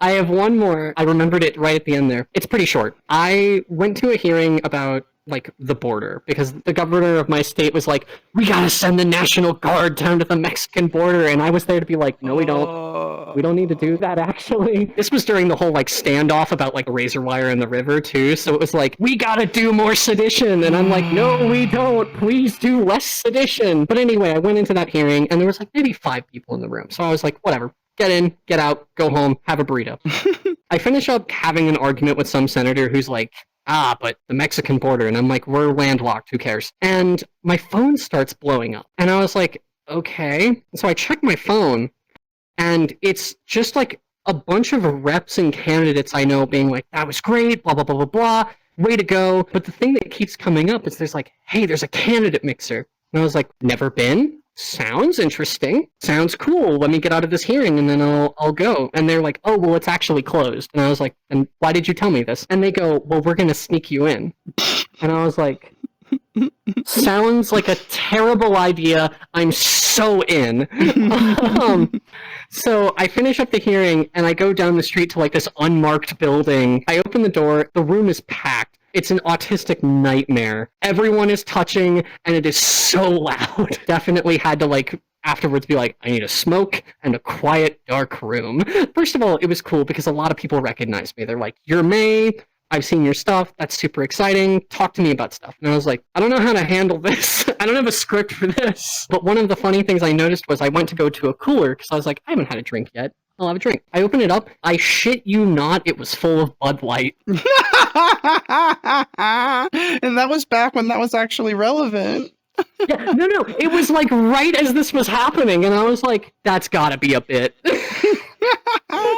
I have one more. I remembered it right at the end there. It's pretty short. I went to a hearing about like the border because the governor of my state was like, we gotta send the National Guard down to the Mexican border, and I was there to be like, no, we don't need to do that actually. This was during the whole like standoff about like razor wire in the river too, so it was like, we gotta do more sedition, and I'm like, no, we don't, please do less sedition. But anyway, I went into that hearing and there was like maybe 5 people in the room, so I was like, whatever, get in, get out, go home, have a burrito. I finish up having an argument with some senator who's like, but the Mexican border. And I'm like, we're landlocked, who cares? And my phone starts blowing up. And I was like, okay. So I check my phone, and it's just like a bunch of reps and candidates I know being like, that was great, blah, blah, blah, blah, blah, way to go. But the thing that keeps coming up is there's like, hey, there's a candidate mixer. And I was like, never been? Sounds interesting. Sounds cool. Let me get out of this hearing and then I'll go. And they're like, oh, well, it's actually closed. And I was like, and why did you tell me this? And they go, well, we're going to sneak you in. And I was like, sounds like a terrible idea. I'm so in. So I finish up the hearing and I go down the street to like this unmarked building. I open the door. The room is packed. It's an autistic nightmare. Everyone is touching, and it is so loud. Definitely had to, like, afterwards be like, I need a smoke and a quiet, dark room. First of all, it was cool because a lot of people recognized me. They're like, you're May. I've seen your stuff. That's super exciting. Talk to me about stuff. And I was like, I don't know how to handle this. I don't have a script for this. But one of the funny things I noticed was I went to go to a cooler because I was like, I haven't had a drink yet. I'll have a drink. I open it up. I shit you not, it was full of Bud Light. And that was back when that was actually relevant. Yeah, no, it was like right as this was happening, and I was like, that's gotta be a bit.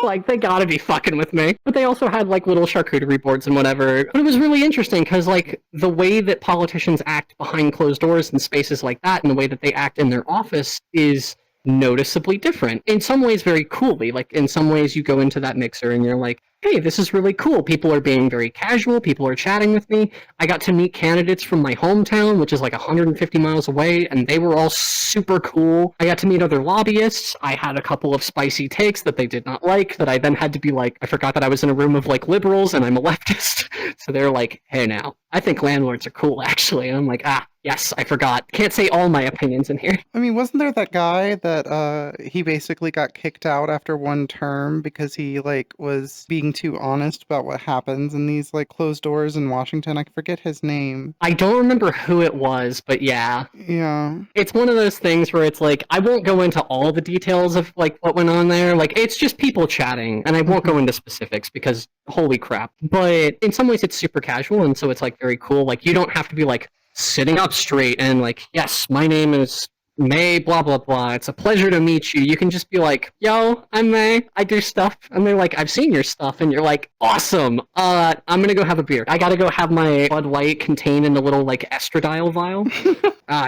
Like, they gotta be fucking with me. But they also had, like, little charcuterie boards and whatever. But it was really interesting, because, like, the way that politicians act behind closed doors and spaces like that, and the way that they act in their office is noticeably different. In some ways, very coolly. Like, in some ways, you go into that mixer and you're like, hey, this is really cool. People are being very casual. People are chatting with me. I got to meet candidates from my hometown, which is like 150 miles away, and they were all super cool. I got to meet other lobbyists. I had a couple of spicy takes that they did not like, that I then had to be like, I forgot that I was in a room of like liberals and I'm a leftist. So they're like, hey now, I think landlords are cool actually. And I'm like, yes, I forgot. Can't say all my opinions in here. I mean, wasn't there that guy that he basically got kicked out after one term because he like was being too honest about what happens in these like closed doors in Washington? I forget his name. I don't remember who it was, but yeah. Yeah. It's one of those things where it's like, I won't go into all the details of like what went on there. Like, it's just people chatting, and I won't go into specifics because holy crap. But in some ways it's super casual, and so it's like very cool. Like, you don't have to be like sitting up straight and like, yes, my name is May, blah, blah, blah. It's a pleasure to meet you. You can just be like, yo, I'm May. I do stuff. And they're like, I've seen your stuff. And you're like, awesome. I'm going to go have a beer. I got to go have my Bud Light contained in a little like estradiol vial.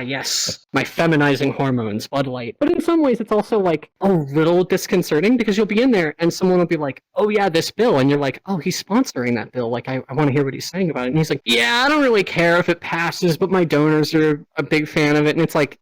Yes. My feminizing hormones, Bud Light. But in some ways, it's also like a little disconcerting because you'll be in there and someone will be like, oh yeah, this bill. And you're like, oh, he's sponsoring that bill. Like, I want to hear what he's saying about it. And he's like, yeah, I don't really care if it passes, but my donors are a big fan of it. And it's like,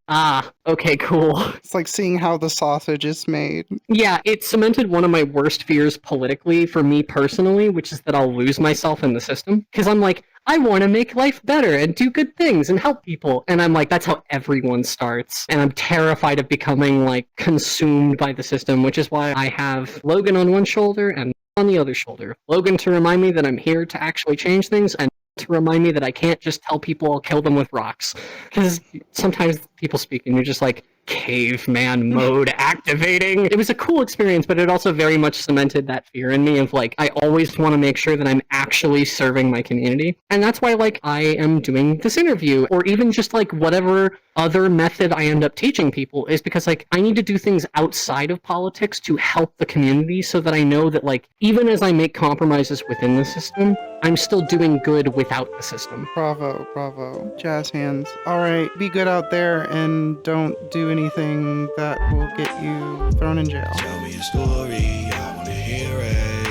okay, cool. It's like seeing how the sausage is made. Yeah, it cemented one of my worst fears politically for me personally, which is that I'll lose myself in the system. Because I'm like, I want to make life better and do good things and help people. And I'm like, that's how everyone starts. And I'm terrified of becoming like consumed by the system, which is why I have Logan on one shoulder and on the other shoulder. Logan to remind me that I'm here to actually change things, and to remind me that I can't just tell people I'll kill them with rocks. Because sometimes people speak and you're just like, caveman mode activating. It was a cool experience, but it also very much cemented that fear in me of like, I always want to make sure that I'm actually serving my community. And that's why like I am doing this interview, or even just like whatever other method I end up teaching people, is because like I need to do things outside of politics to help the community, so that I know that like even as I make compromises within the system, I'm still doing good without the system. Bravo, bravo. Jazz hands. All right, be good out there and don't do anything that will get you thrown in jail. Tell me a story, I wanna hear it.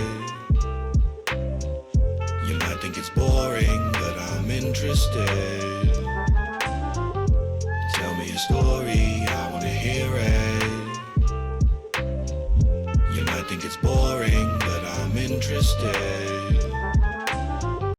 You might think it's boring, but I'm interested. Tell me a story, I wanna hear it. You might think it's boring, but I'm interested.